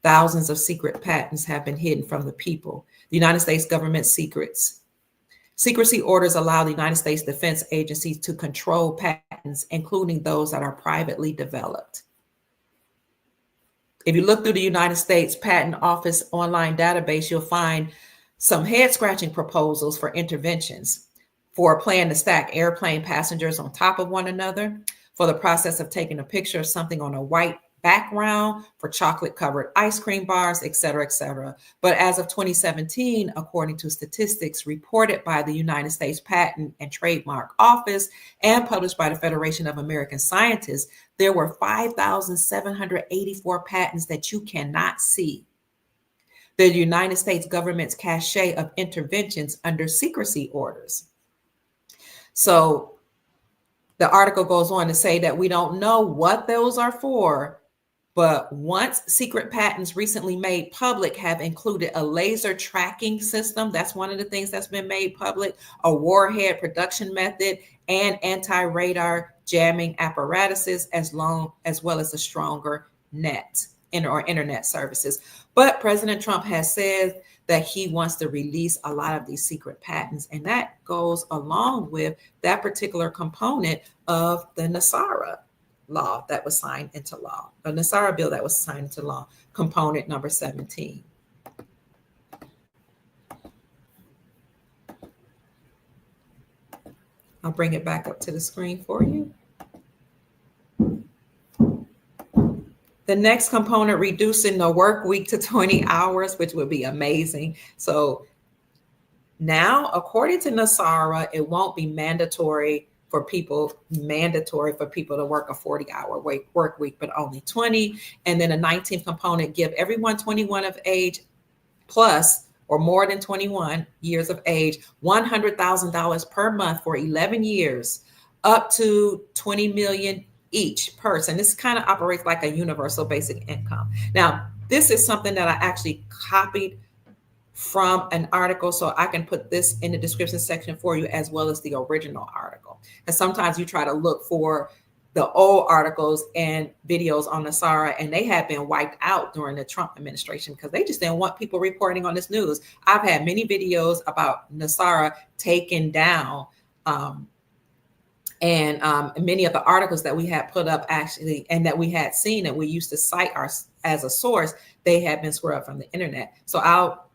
Thousands of secret patents have been hidden from the people. The United States government secrecy orders allow the United States Defense Agency to control patents, including those that are privately developed. If you look through the United States Patent Office online database, you'll find some head-scratching proposals for interventions, for a plan to stack airplane passengers on top of one another, for the process of taking a picture of something on a white background, for chocolate-covered ice cream bars, et cetera, et cetera. But as of 2017, according to statistics reported by the United States Patent and Trademark Office and published by the Federation of American Scientists, there were 5,784 patents that you cannot see. The United States government's cachet of interventions under secrecy orders. So the article goes on to say that we don't know what those are for, but once secret patents recently made public have included a laser tracking system. That's one of the things that's been made public, a warhead production method, and anti-radar jamming apparatuses, as well as a stronger internet services. But President Trump has said that he wants to release a lot of these secret patents, and that goes along with that particular component of the NESARA law that was signed into law, the NESARA bill that was signed into law, component number 17. I'll bring it back up to the screen for you. The next component, reducing the work week to 20 hours, which would be amazing. So now, according to NESARA, it won't be mandatory for people to work a 40-hour work week, but only 20. And then a 19th component, give everyone 21 of age plus or more than 21 years of age, $100,000 per month for 11 years, up to 20 million each person. This kind of operates like a universal basic income. Now, this is something that I actually copied from an article, so I can put this in the description section for you, as well as the original article. And sometimes you try to look for the old articles and videos on NESARA, and they have been wiped out during the Trump administration because they just didn't want people reporting on this news. I've had many videos about NESARA taken down, and many of the articles that we had put up actually, and that we had seen and we used to cite as a source, they had been scrubbed from the internet. So I'll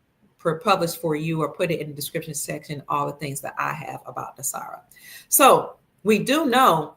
publish for you or put it in the description section all the things that I have about NESARA. So we do know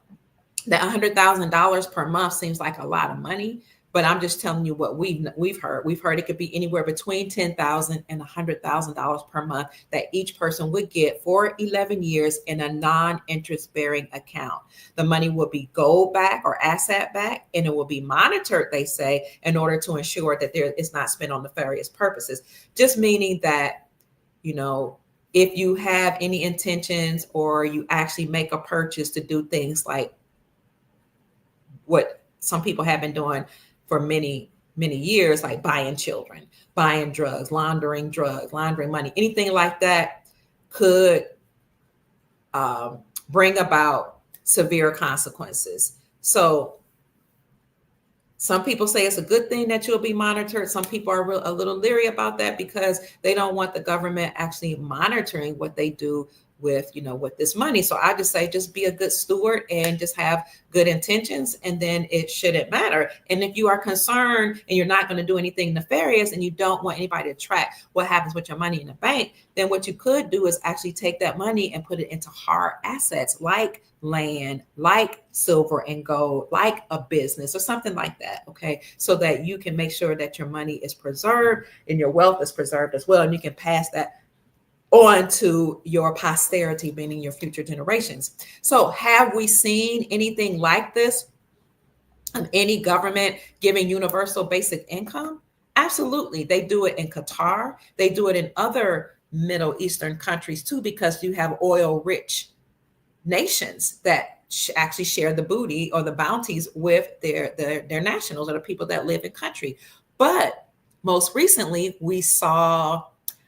that $100,000 per month seems like a lot of money, but I'm just telling you what we've heard. We've heard it could be anywhere between $10,000 and $100,000 per month that each person would get for 11 years in a non-interest bearing account. The money will be gold back or asset back, and it will be monitored, they say, in order to ensure that it's not spent on nefarious purposes. Just meaning that, if you have any intentions or you actually make a purchase to do things like what some people have been doing for many, many years, like buying children, buying drugs, laundering money, anything like that could bring about severe consequences. So some people say it's a good thing that you'll be monitored. Some people are a little leery about that because they don't want the government actually monitoring what they do with this money. So I just say, just be a good steward and just have good intentions, and then it shouldn't matter. And if you are concerned and you're not going to do anything nefarious and you don't want anybody to track what happens with your money in the bank, then what you could do is actually take that money and put it into hard assets like land, like silver and gold, like a business or something like that. Okay. So that you can make sure that your money is preserved and your wealth is preserved as well. And you can pass that on to your posterity, meaning your future generations. So have we seen anything like this? Any government giving universal basic income? Absolutely. They do it in Qatar. They do it in other Middle Eastern countries too, because you have oil rich nations that actually share the booty or the bounties with their nationals or the people that live in country. But most recently, we saw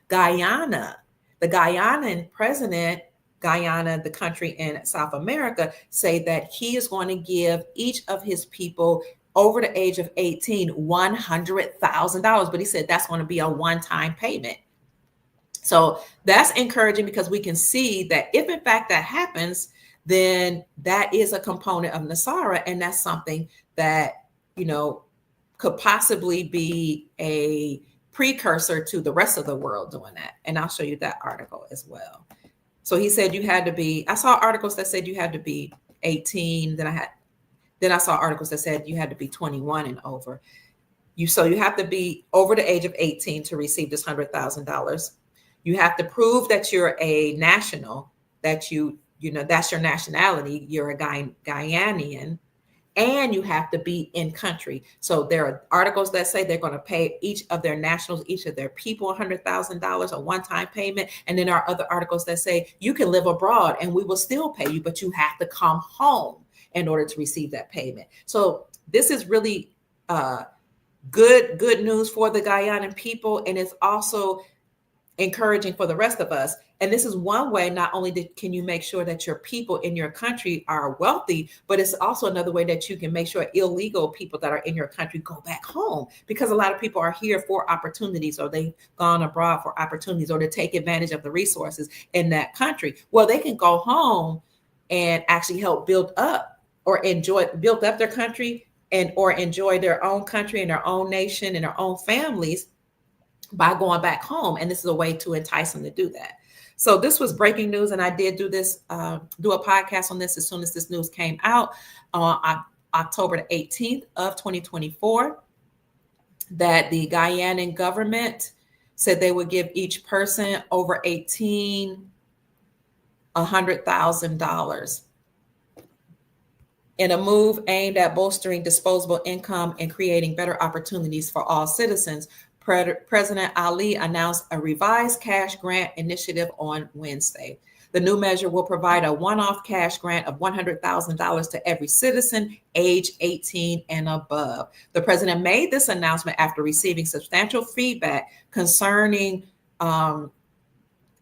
Guyana. The Guyanan president, Guyana, the country in South America, say that he is going to give each of his people over the age of 18 $100,000. But he said that's going to be a one-time payment. So that's encouraging because we can see that if in fact that happens, then that is a component of NESARA, and that's something that, could possibly be a precursor to the rest of the world doing that. And I'll show you that article as well. So he said you had to be, I saw articles that said you had to be 18. Then I saw articles that said you had to be 21 and over. So you have to be over the age of 18 to receive this $100,000. You have to prove that you're a national, that that's your nationality. You're a Guyanian, and you have to be in country. So there are articles that say they're going to pay each of their nationals, each of their people $100,000, a one-time payment. And then there are other articles that say you can live abroad and we will still pay you, but you have to come home in order to receive that payment. So this is really good news for the Guyanan people, and it's also encouraging for the rest of us. And this is one way, not only can you make sure that your people in your country are wealthy, but it's also another way that you can make sure illegal people that are in your country go back home, because a lot of people are here for opportunities, or they've gone abroad for opportunities, or to take advantage of the resources in that country. Well, they can go home and actually help build up their country or enjoy their own country and their own nation and their own families by going back home. And this is a way to entice them to do that. So this was breaking news, and I did do a podcast on this as soon as this news came out on October the 18th of 2024, that the Guyanan government said they would give each person over 18 $100,000 in a move aimed at bolstering disposable income and creating better opportunities for all citizens. President Ali announced a revised cash grant initiative on Wednesday. The new measure will provide a one-off cash grant of $100,000 to every citizen age 18 and above. The president made this announcement after receiving substantial feedback concerning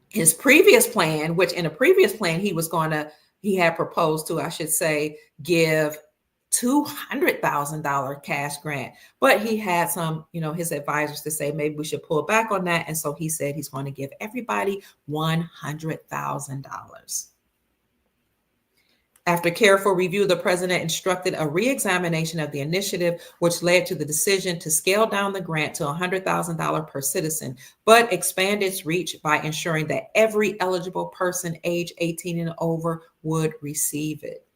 his previous plan, which in a previous plan he had proposed to, I should say, give $200,000 cash grant, but he had some, his advisors to say maybe we should pull back on that. And so he said he's going to give everybody $100,000. After careful review, the president instructed a re-examination of the initiative, which led to the decision to scale down the grant to $100,000 per citizen, but expand its reach by ensuring that every eligible person age 18 and over would receive it.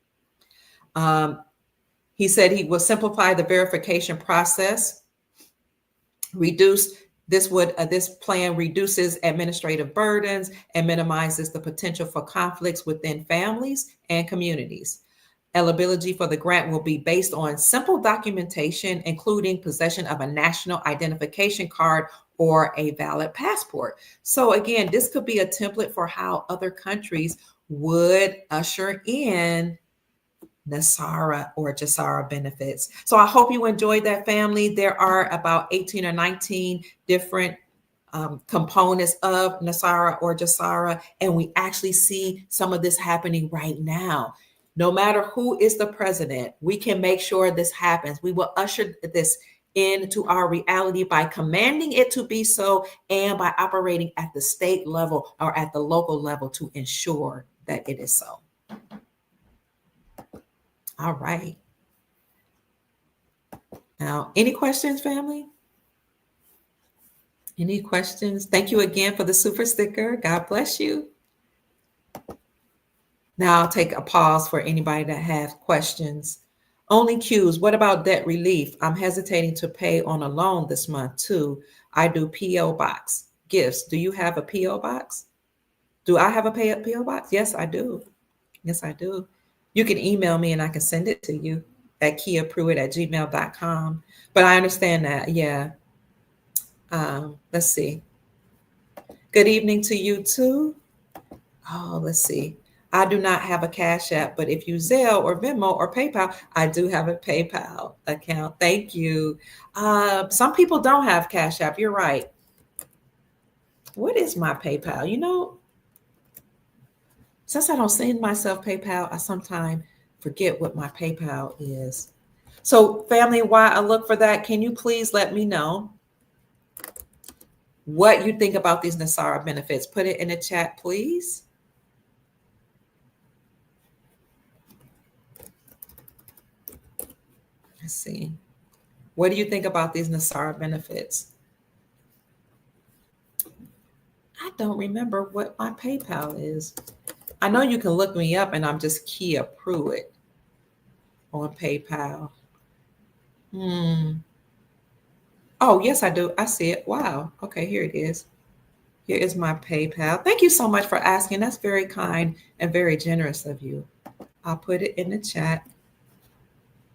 He said he will simplify the verification process. This plan reduces administrative burdens and minimizes the potential for conflicts within families and communities. Eligibility for the grant will be based on simple documentation, including possession of a national identification card or a valid passport. So again, this could be a template for how other countries would usher in NESARA or GESARA benefits. So I hope you enjoyed that, family. There are about 18 or 19 different components of NESARA or GESARA, and we actually see some of this happening right now. No matter who is the president, we can make sure this happens. We will usher this into our reality by commanding it to be so, and by operating at the state level or at the local level to ensure that it is so. All right. Now, any questions, family? Any questions? Thank you again for the super sticker. God bless you. Now I'll take a pause for anybody that has questions. Only Q's. What about debt relief? I'm hesitating to pay on a loan this month too. I do P.O. box gifts. Do you have a P.O. box? Do I have a P.O. box? Yes, I do. Yes, I do. You can email me and I can send it to you at kiapruitt@gmail.com. But I understand that. Yeah. Let's see. Good evening to you too. Oh, let's see. I do not have a Cash App, but if you Zelle or Venmo or PayPal, I do have a PayPal account. Thank you. Some people don't have Cash App. You're right. What is my PayPal? Since I don't send myself PayPal, I sometimes forget what my PayPal is. So, family, while I look for that, can you please let me know what you think about these NESARA benefits? Put it in the chat, please. Let's see. What do you think about these NESARA benefits? I don't remember what my PayPal is. I know you can look me up and I'm just Kia Pruitt on PayPal. Oh, yes, I do. I see it. Wow. Okay, here it is. Here is my PayPal. Thank you so much for asking. That's very kind and very generous of you. I'll put it in the chat.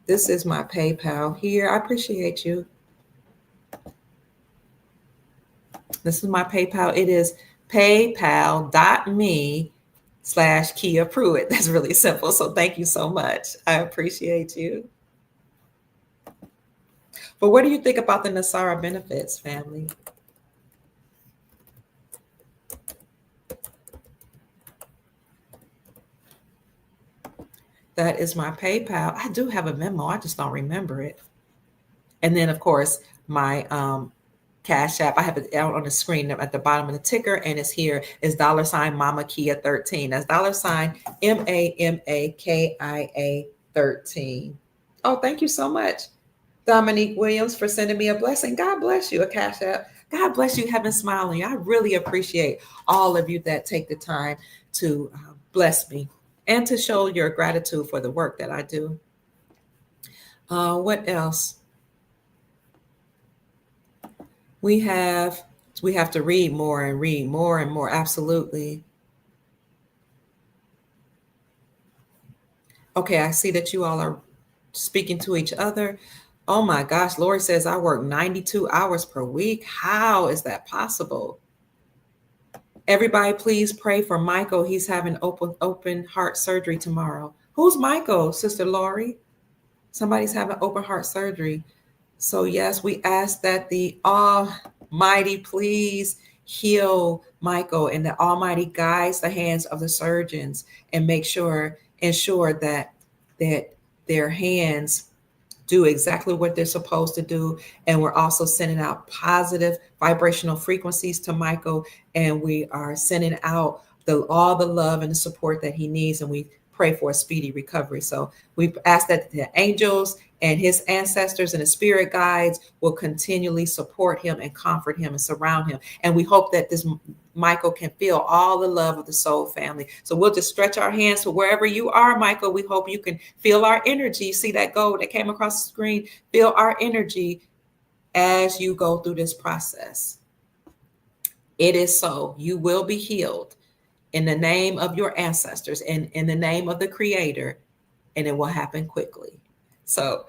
This is my PayPal here. I appreciate you. This is my PayPal. It is paypal.me/Kia Pruitt. That's really simple. So thank you so much. I appreciate you. But what do you think about the NESARA benefits, family? That is my PayPal. I do have a memo. I just don't remember it. And then, of course, my Cash App. I have it out on the screen at the bottom of the ticker, and it's here. Is $ Mama Kia 13. That's $ MAMAKIA 13. Oh, thank you so much, Dominique Williams, for sending me a blessing. God bless you, a Cash App. God bless you, heaven smiling. I really appreciate all of you that take the time to bless me and to show your gratitude for the work that I do. What else? We have to read more and read more and more. Absolutely. Okay, I see that you all are speaking to each other. Oh my gosh, Lori says I work 92 hours per week. How is that possible? Everybody, please pray for Michael. He's having open heart surgery tomorrow. Who's Michael, Sister Lori? Somebody's having open heart surgery. So yes, we ask that the Almighty please heal Michael, and the Almighty guides the hands of the surgeons and ensure that their hands do exactly what they're supposed to do. And we're also sending out positive vibrational frequencies to Michael, and we are sending out all the love and the support that he needs, and we pray for a speedy recovery. So we ask that the angels and his ancestors and the spirit guides will continually support him and comfort him and surround him. And we hope that this Michael can feel all the love of the soul family. So we'll just stretch our hands to wherever you are, Michael. We hope you can feel our energy. See that gold that came across the screen? Feel our energy as you go through this process. It is so. You will be healed in the name of your ancestors and in the name of the Creator, and it will happen quickly. So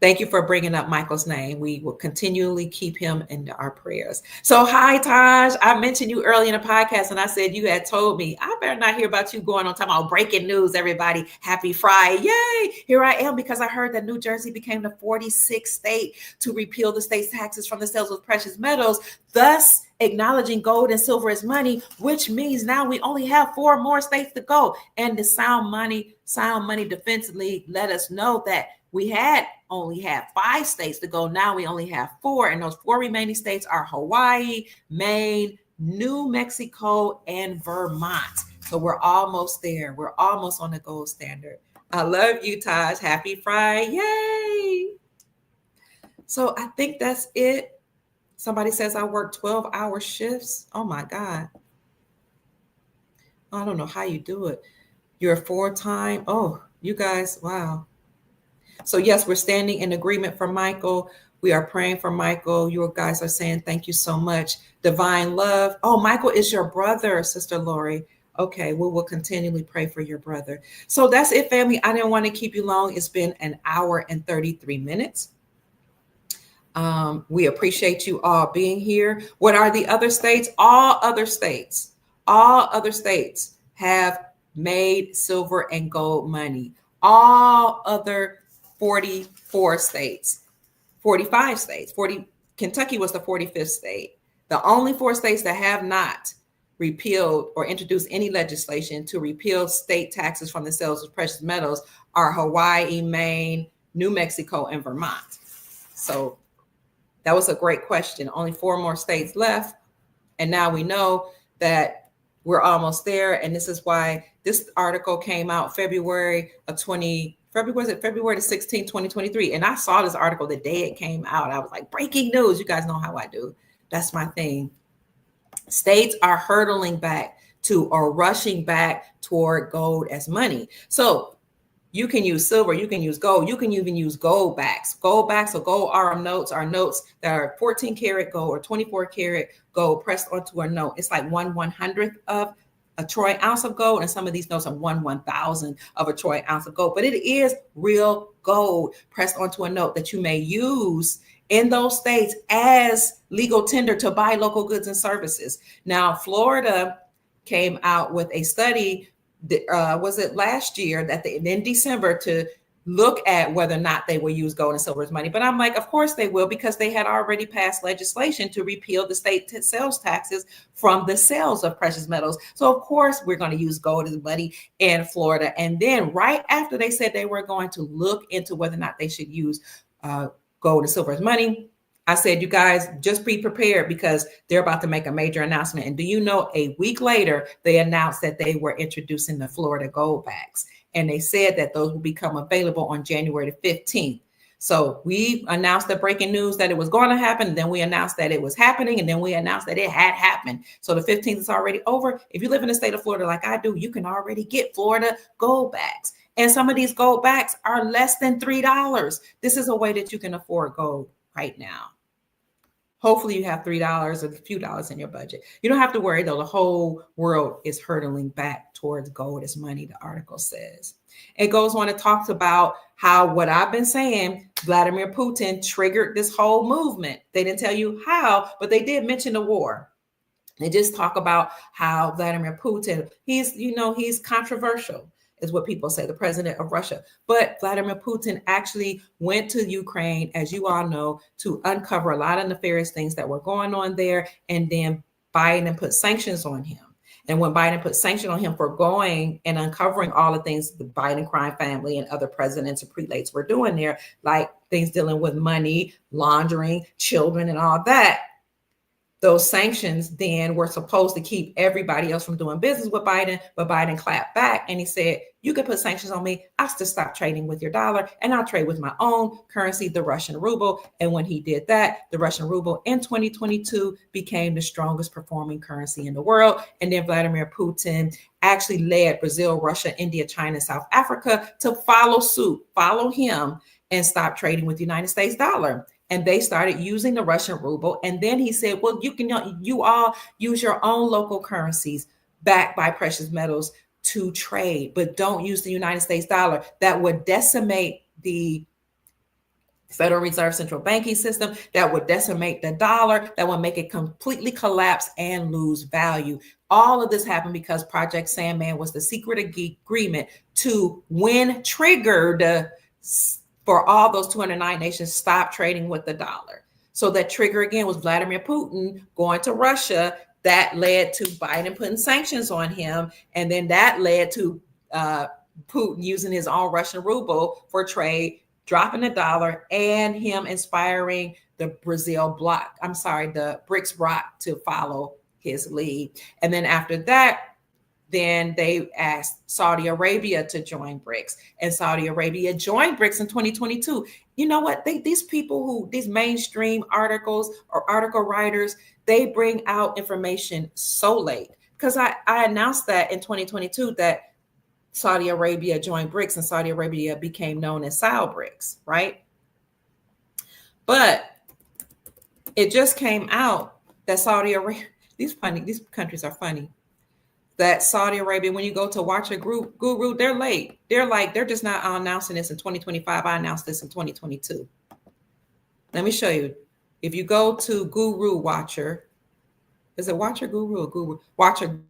thank you for bringing up Michael's name. We will continually keep him in our prayers. So hi, Taj. I mentioned you early in the podcast, and I said you had told me I better not hear about you going on talking about breaking news, everybody. Happy Friday. Yay. Here I am, because I heard that New Jersey became the 46th state to repeal the state's taxes from the sales of precious metals, thus acknowledging gold and silver as money, which means now we only have 4 more states to go. And the Sound Money Defense League let us know that we only had 5 states to go. Now we only have 4, and those 4 remaining states are Hawaii, Maine, New Mexico, and Vermont. So we're almost there. We're almost on the gold standard. I love you, Taj. Happy Friday. Yay. So I think that's it. Somebody says I work 12-hour shifts. Oh my God. I don't know how you do it. You're full-time. Oh, you guys, wow. So yes, we're standing in agreement for Michael. We are praying for Michael. You guys are saying thank you so much. Divine love. Oh, Michael is your brother, Sister Lori. Okay, we will continually pray for your brother. So that's it, family. I didn't want to keep you long. It's been an hour and 33 minutes. We appreciate you all being here. What are the other states? All other states have made silver and gold money. All other 44 states, 45 states, 40, Kentucky was the 45th state. The only 4 states that have not repealed or introduced any legislation to repeal state taxes from the sales of precious metals are Hawaii, Maine, New Mexico, and Vermont. So that was a great question. Only 4 more states left. And now we know that we're almost there. And this is why this article came out February the 16th, 2023. And I saw this article the day it came out. I was like, breaking news. You guys know how I do. That's my thing. States are hurtling back to or rushing back toward gold as money. So you can use silver, you can use gold, you can even use gold backs. Gold backs or gold RM notes are notes that are 14 karat gold or 24 karat gold pressed onto a note. It's like 1/100th of a troy ounce of gold, and some of these notes are 1/1000 of a troy ounce of gold. But it is real gold pressed onto a note that you may use in those states as legal tender to buy local goods and services. Now, Florida came out with a study, was it last year, that in December, to look at whether or not they will use gold and silver as money. But I'm like, of course they will, because they had already passed legislation to repeal the state sales taxes from the sales of precious metals. So of course we're going to use gold as money in Florida. And then right after they said they were going to look into whether or not they should use gold and silver as money, I said, you guys, just be prepared, because they're about to make a major announcement. And do you know, a week later, they announced that they were introducing the Florida gold backs. And they said that those will become available on January the 15th. So we announced the breaking news that it was going to happen. Then we announced that it was happening. And then we announced that it had happened. So the 15th is already over. If you live in the state of Florida like I do, you can already get Florida gold backs. And some of these gold backs are less than $3. This is a way that you can afford gold right now. Hopefully you have $3 or a few dollars in your budget. You don't have to worry, though. The whole world is hurtling back towards gold as money, the article says. It goes on and talks about how, what I've been saying, Vladimir Putin triggered this whole movement. They didn't tell you how, but they did mention the war. They just talk about how Vladimir Putin, he's controversial, is what people say, the president of Russia. But Vladimir Putin actually went to Ukraine, as you all know, to uncover a lot of nefarious things that were going on there. And then Biden put sanctions on him. And when Biden put sanctions on him for going and uncovering all the things the Biden crime family and other presidents and prelates were doing there, like things dealing with money, laundering, children, and all that, those sanctions then were supposed to keep everybody else from doing business with Biden, but Biden clapped back and he said, you can put sanctions on me. I'll still stop trading with your dollar, and I'll trade with my own currency, the Russian ruble. And when he did that, the Russian ruble in 2022 became the strongest performing currency in the world. And then Vladimir Putin actually led Brazil, Russia, India, China, South Africa to follow suit, follow him, and stop trading with the United States dollar. And they started using the Russian ruble. And then he said, well, you all use your own local currencies backed by precious metals to trade, but don't use the United States dollar. That would decimate the Federal Reserve central banking system, that would decimate the dollar, that would make it completely collapse and lose value. All of this happened because Project Sandman was the secret agreement to, when triggered, for all those 209 nations, stop trading with the dollar. So that trigger again was Vladimir Putin going to Russia. That led to Biden putting sanctions on him. And then that led to Putin using his own Russian ruble for trade, dropping the dollar, and him inspiring the the BRICS bloc to follow his lead. And then after that, then they asked Saudi Arabia to join BRICS, and Saudi Arabia joined BRICS in 2022. You know what? These mainstream articles or article writers, they bring out information so late, because I announced that in 2022 that Saudi Arabia joined BRICS, and Saudi Arabia became known as Saudi BRICS, right? But it just came out that Saudi Arabia, these countries are funny, that Saudi Arabia, when you go to watch a guru, they're late. They're just not announcing this in 2025. I announced this in 2022. Let me show you. If you go to Guru Watcher, is it Watcher Guru or Guru? Watcher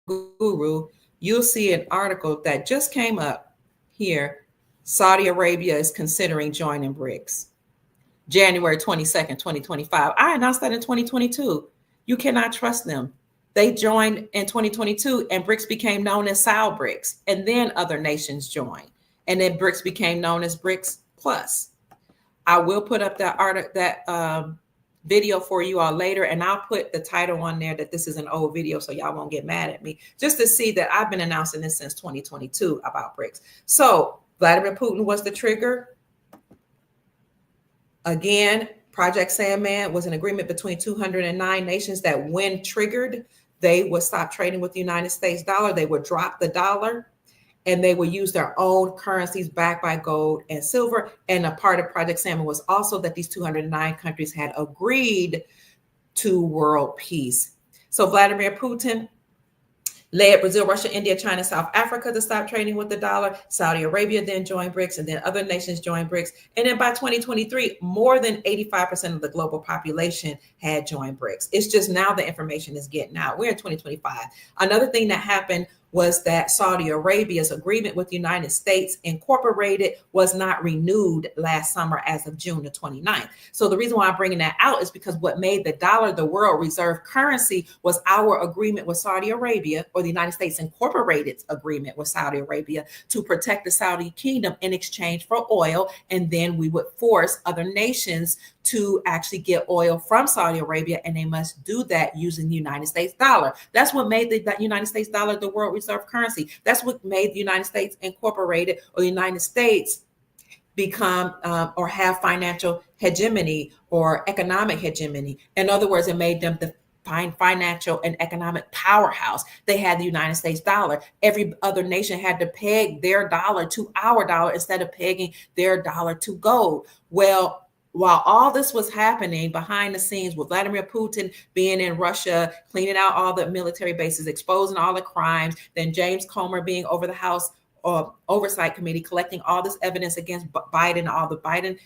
Guru, you'll see an article that just came up here. Saudi Arabia is considering joining BRICS. January 22nd, 2025. I announced that in 2022. You cannot trust them. They joined in 2022 and BRICS became known as SAL BRICS. And then other nations joined. And then BRICS became known as BRICS Plus. I will put up that video for you all later, and I'll put the title on there that this is an old video so y'all won't get mad at me, just to see that I've been announcing this since 2022 about BRICS. So Vladimir Putin was the trigger. Again, Project Sandman was an agreement between 209 nations that when triggered, they would stop trading with the United States dollar. They would drop the dollar and they would use their own currencies backed by gold and silver. And a part of Project Sandman was also that these 209 countries had agreed to world peace. So Vladimir Putin led Brazil, Russia, India, China, South Africa to stop trading with the dollar. Saudi Arabia then joined BRICS, and then other nations joined BRICS. And then by 2023, more than 85% of the global population had joined BRICS. It's just now the information is getting out. We're in 2025. Another thing that happened was that Saudi Arabia's agreement with the United States Incorporated was not renewed last summer as of June the 29th. So the reason why I'm bringing that out is because what made the dollar the world reserve currency was our agreement with Saudi Arabia, or the United States Incorporated's agreement with Saudi Arabia, to protect the Saudi kingdom in exchange for oil. And then we would force other nations to actually get oil from Saudi Arabia, and they must do that using the United States dollar. That's what made the United States dollar the world reserve currency. That's what made the United States Incorporated, or the United States, become or have financial hegemony or economic hegemony. In other words, it made them the financial and economic powerhouse. They had the United States dollar. Every other nation had to peg their dollar to our dollar instead of pegging their dollar to gold. Well, while all this was happening behind the scenes, with Vladimir Putin being in Russia, cleaning out all the military bases, exposing all the crimes, then James Comer being over the House Oversight Committee, collecting all this evidence against Biden, all the Biden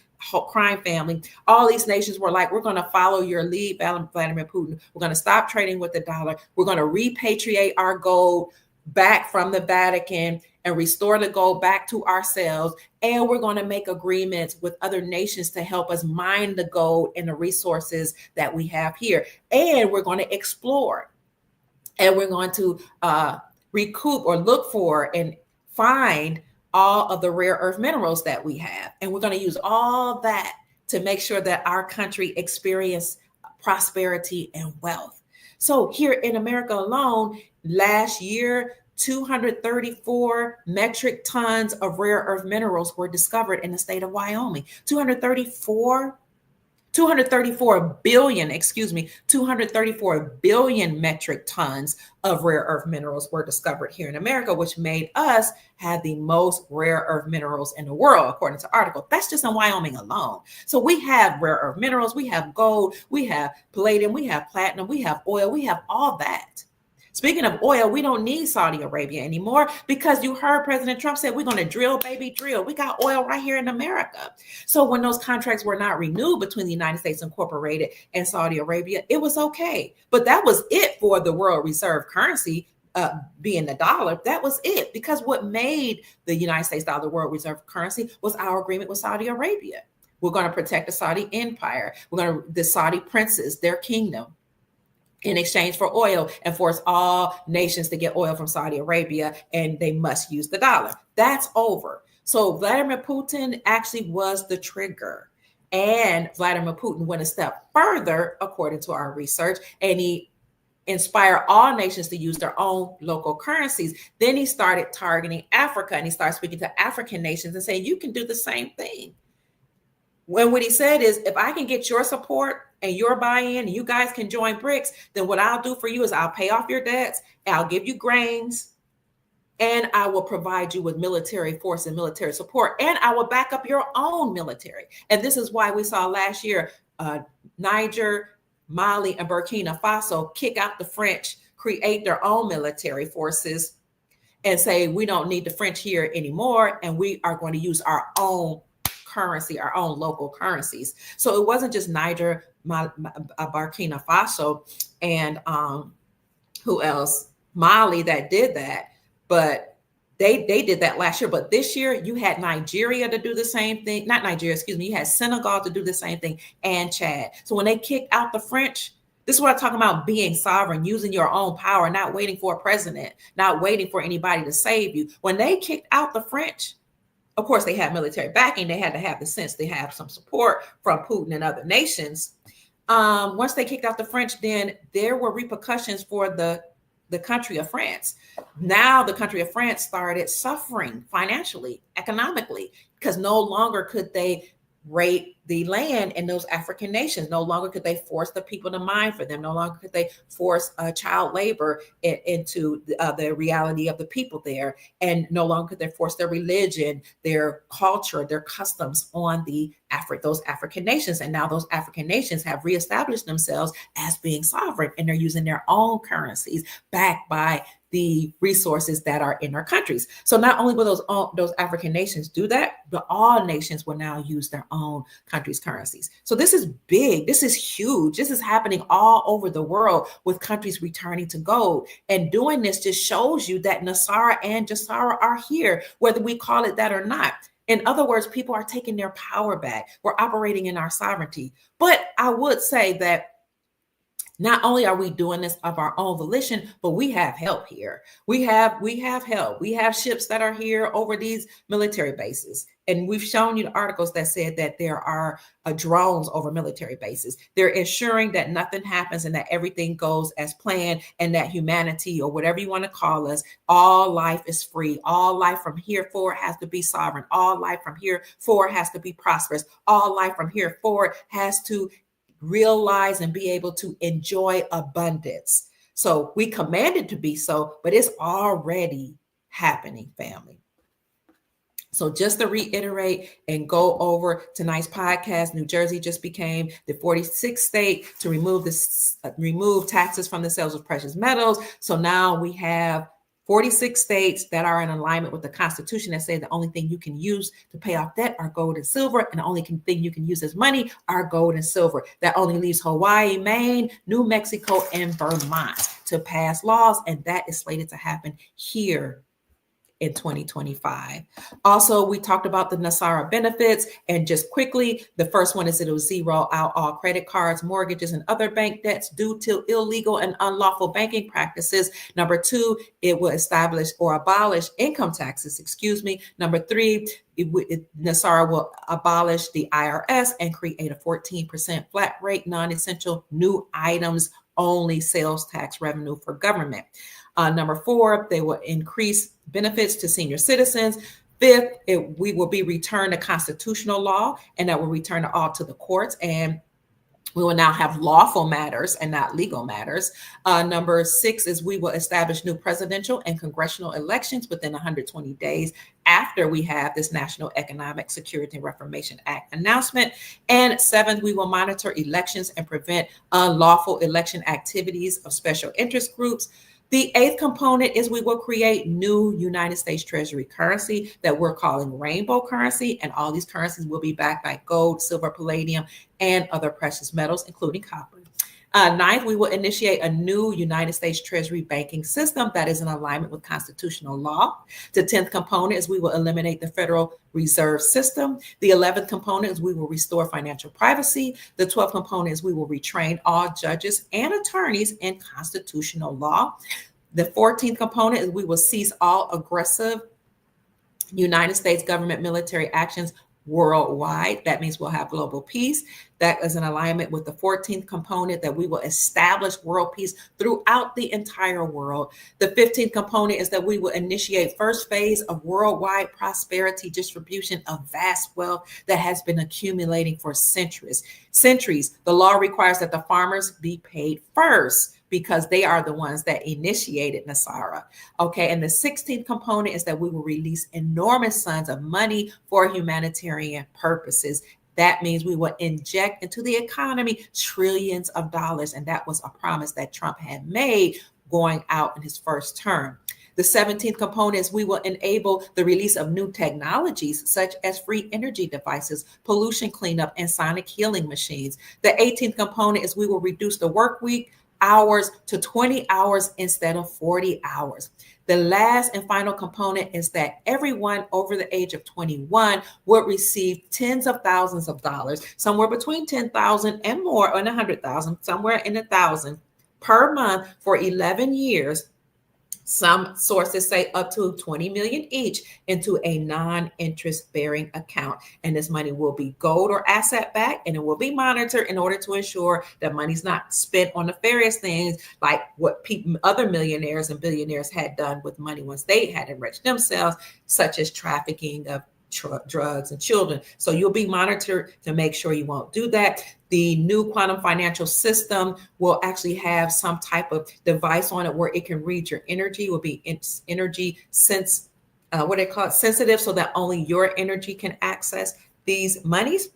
crime family, all these nations were like, we're going to follow your lead, Vladimir Putin. We're going to stop trading with the dollar. We're going to repatriate our gold back from the Vatican and restore the gold back to ourselves. And we're going to make agreements with other nations to help us mine the gold and the resources that we have here. And we're going to explore. And we're going to recoup or look for and find all of the rare earth minerals that we have. And we're going to use all that to make sure that our country experience prosperity and wealth. So here in America alone, last year, 234 metric tons of rare earth minerals were discovered in the state of Wyoming. 234 billion metric tons of rare earth minerals were discovered here in America, which made us have the most rare earth minerals in the world, according to the article. That's just in Wyoming alone. So we have rare earth minerals, we have gold, we have palladium, we have platinum, we have oil, we have all that. Speaking of oil, we don't need Saudi Arabia anymore, because you heard President Trump say, we're going to drill, baby, drill. We got oil right here in America. So when those contracts were not renewed between the United States Incorporated and Saudi Arabia, it was okay. But that was it for the world reserve currency being the dollar. That was it, because what made the United States dollar world reserve currency was our agreement with Saudi Arabia. We're going to protect the Saudi empire. The Saudi princes, their kingdom, in exchange for oil, and force all nations to get oil from Saudi Arabia, and they must use the dollar. That's over. So Vladimir Putin actually was the trigger. And Vladimir Putin went a step further, according to our research, and he inspired all nations to use their own local currencies. Then he started targeting Africa, and he started speaking to African nations and saying, you can do the same thing. When what he said is, if I can get your support and your buy-in, and you guys can join BRICS, then what I'll do for you is I'll pay off your debts, and I'll give you grains, and I will provide you with military force and military support, and I will back up your own military. And this is why we saw last year Niger, Mali, and Burkina Faso kick out the French, create their own military forces, and say, we don't need the French here anymore, and we are going to use our own currency, our own local currencies. So it wasn't just Niger, Burkina Faso, and who else? Mali that did that. But they did that last year. But this year you had Nigeria to do the same thing. Not Nigeria, excuse me. You had Senegal to do the same thing, and Chad. So when they kicked out the French, this is what I'm talking about, being sovereign, using your own power, not waiting for a president, not waiting for anybody to save you. When they kicked out the French, of course, they had military backing. They had to have the sense to have some support from Putin and other nations. Once they kicked out the French, then there were repercussions for the country of France. Now the country of France started suffering financially, economically, because no longer could they rate the land in those African nations. No longer could they force the people to mine for them. No longer could they force child labor into the reality of the people there. And no longer could they force their religion, their culture, their customs on those African nations. And now those African nations have reestablished themselves as being sovereign, and they're using their own currencies backed by the resources that are in their countries. So not only will those African nations do that, but all nations will now use their own countries' currencies. So this is big. This is huge. This is happening all over the world with countries returning to gold. And doing this just shows you that NESARA and JASARA are here, whether we call it that or not. In other words, people are taking their power back. We're operating in our sovereignty. But I would say that not only are we doing this of our own volition, but we have help here. We have help. We have ships that are here over these military bases. And we've shown you the articles that said that there are drones over military bases. They're ensuring that nothing happens and that everything goes as planned, and that humanity, or whatever you want to call us, all life is free. All life from here forward has to be sovereign. All life from here forward has to be prosperous. All life from here forward has to realize and be able to enjoy abundance. So we command it to be so, but it's already happening, family. So just to reiterate and go over tonight's podcast, New Jersey just became the 46th state to remove taxes from the sales of precious metals. So now we have 46 states that are in alignment with the Constitution that say the only thing you can use to pay off debt are gold and silver, and the only thing you can use as money are gold and silver. That only leaves Hawaii, Maine, New Mexico, and Vermont to pass laws, and that is slated to happen here in 2025. Also, we talked about the NESARA benefits, and just quickly, the first one is it'll zero out all credit cards, mortgages, and other bank debts due to illegal and unlawful banking practices. Number two, it will establish or abolish income taxes, Number three, NESARA will abolish the IRS and create a 14% flat rate, non-essential new items only sales tax revenue for government. Number four, they will increase benefits to senior citizens. Fifth, we will be returned to constitutional law, and that will return all to the courts, and we will now have lawful matters and not legal matters. Number six is we will establish new presidential and congressional elections within 120 days after we have this National Economic Security and Reformation Act announcement. And seventh, we will monitor elections and prevent unlawful election activities of special interest groups. The eighth component is we will create new United States Treasury currency that we're calling rainbow currency, and all these currencies will be backed by gold, silver, palladium, and other precious metals, including copper. Ninth, we will initiate a new United States Treasury banking system that is in alignment with constitutional law. The 10th component is we will eliminate the Federal Reserve System. The 11th component is we will restore financial privacy. The 12th component is we will retrain all judges and attorneys in constitutional law. The 14th component is we will cease all aggressive United States government military actions worldwide. That means we'll have global peace. That is in alignment with the 14th component, that we will establish world peace throughout the entire world. The 15th component is that we will initiate first phase of worldwide prosperity distribution of vast wealth that has been accumulating for centuries. The law requires that the farmers be paid first, because they are the ones that initiated NESARA. Okay, and the 16th component is that we will release enormous sums of money for humanitarian purposes. That means we will inject into the economy trillions of dollars, and that was a promise that Trump had made going out in his first term. The 17th component is we will enable the release of new technologies such as free energy devices, pollution cleanup, and sonic healing machines. The 18th component is we will reduce the work week hours to 20 hours instead of 40 hours. The last and final component is that everyone over the age of 21 would receive tens of thousands of dollars, somewhere between 10,000 and more, or 100,000, somewhere in 1,000 per month for 11 years. Some sources say up to 20 million each into a non-interest bearing account. And this money will be gold or asset backed, and it will be monitored in order to ensure that money's not spent on nefarious things like what other millionaires and billionaires had done with money once they had enriched themselves, such as trafficking of drugs and children. So you'll be monitored to make sure you won't do that. The new quantum financial system will actually have some type of device on it where it can read your energy, will be energy what they call it, sensitive, so that only your energy can access these monies,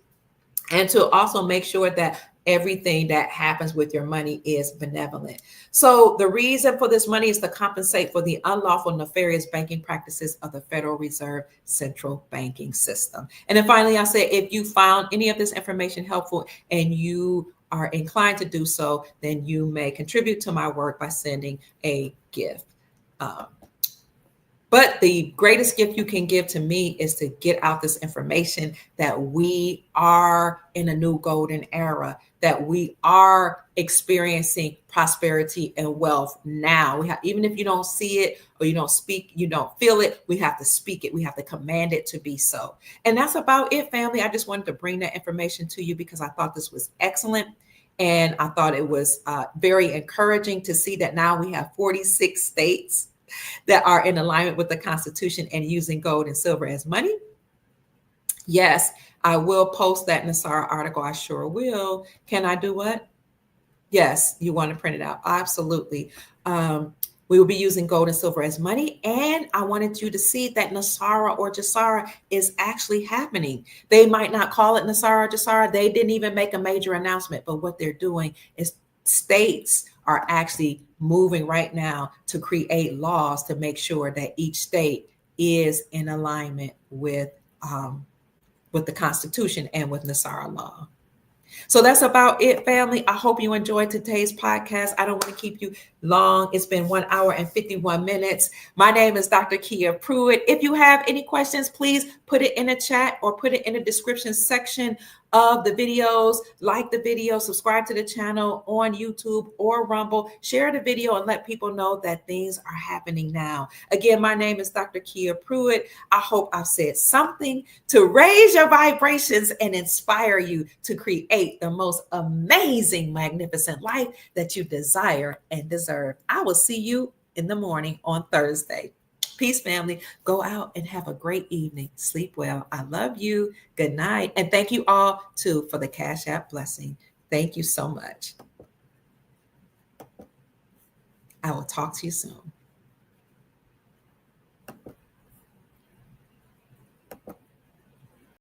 and to also make sure that everything that happens with your money is benevolent. So the reason for this money is to compensate for the unlawful, nefarious banking practices of the Federal Reserve central banking system. And then finally, I said, if you found any of this information helpful and you are inclined to do so, then you may contribute to my work by sending a gift. But the greatest gift you can give to me is to get out this information that we are in a new golden era, that we are experiencing prosperity and wealth now. Even if you don't see it or you don't speak, you don't feel it, we have to speak it. We have to command it to be so. And that's about it, family. I just wanted to bring that information to you because I thought this was excellent. And I thought it was very encouraging to see that now we have 46 states that are in alignment with the Constitution and using gold and silver as money. Yes, I will post that NESARA article. I sure will. Can I do what? Yes, you want to print it out. Absolutely. We will be using gold and silver as money. And I wanted you to see that NESARA or JSARA is actually happening. They might not call it NESARA or JSARA. They didn't even make a major announcement. But what they're doing is states are actually moving right now to create laws to make sure that each state is in alignment with the Constitution and with NESARA law. So that's about it, family. I hope you enjoyed today's podcast. I don't want to keep you long. It's been 1 hour and 51 minutes. My name is Dr. Kia Pruitt. If you have any questions, please put it in the chat or put it in the description section of the videos. Like the video, subscribe to the channel on YouTube or Rumble. Share the video and let people know that things are happening now. Again, my name is Dr. Kia Pruitt. I hope I've said something to raise your vibrations and inspire you to create the most amazing, magnificent life that you desire and deserve. I will see you in the morning on Thursday. Peace, family. Go out and have a great evening. Sleep well. I love you. Good night. And thank you all, too, for the Cash App blessing. Thank you so much. I will talk to you soon.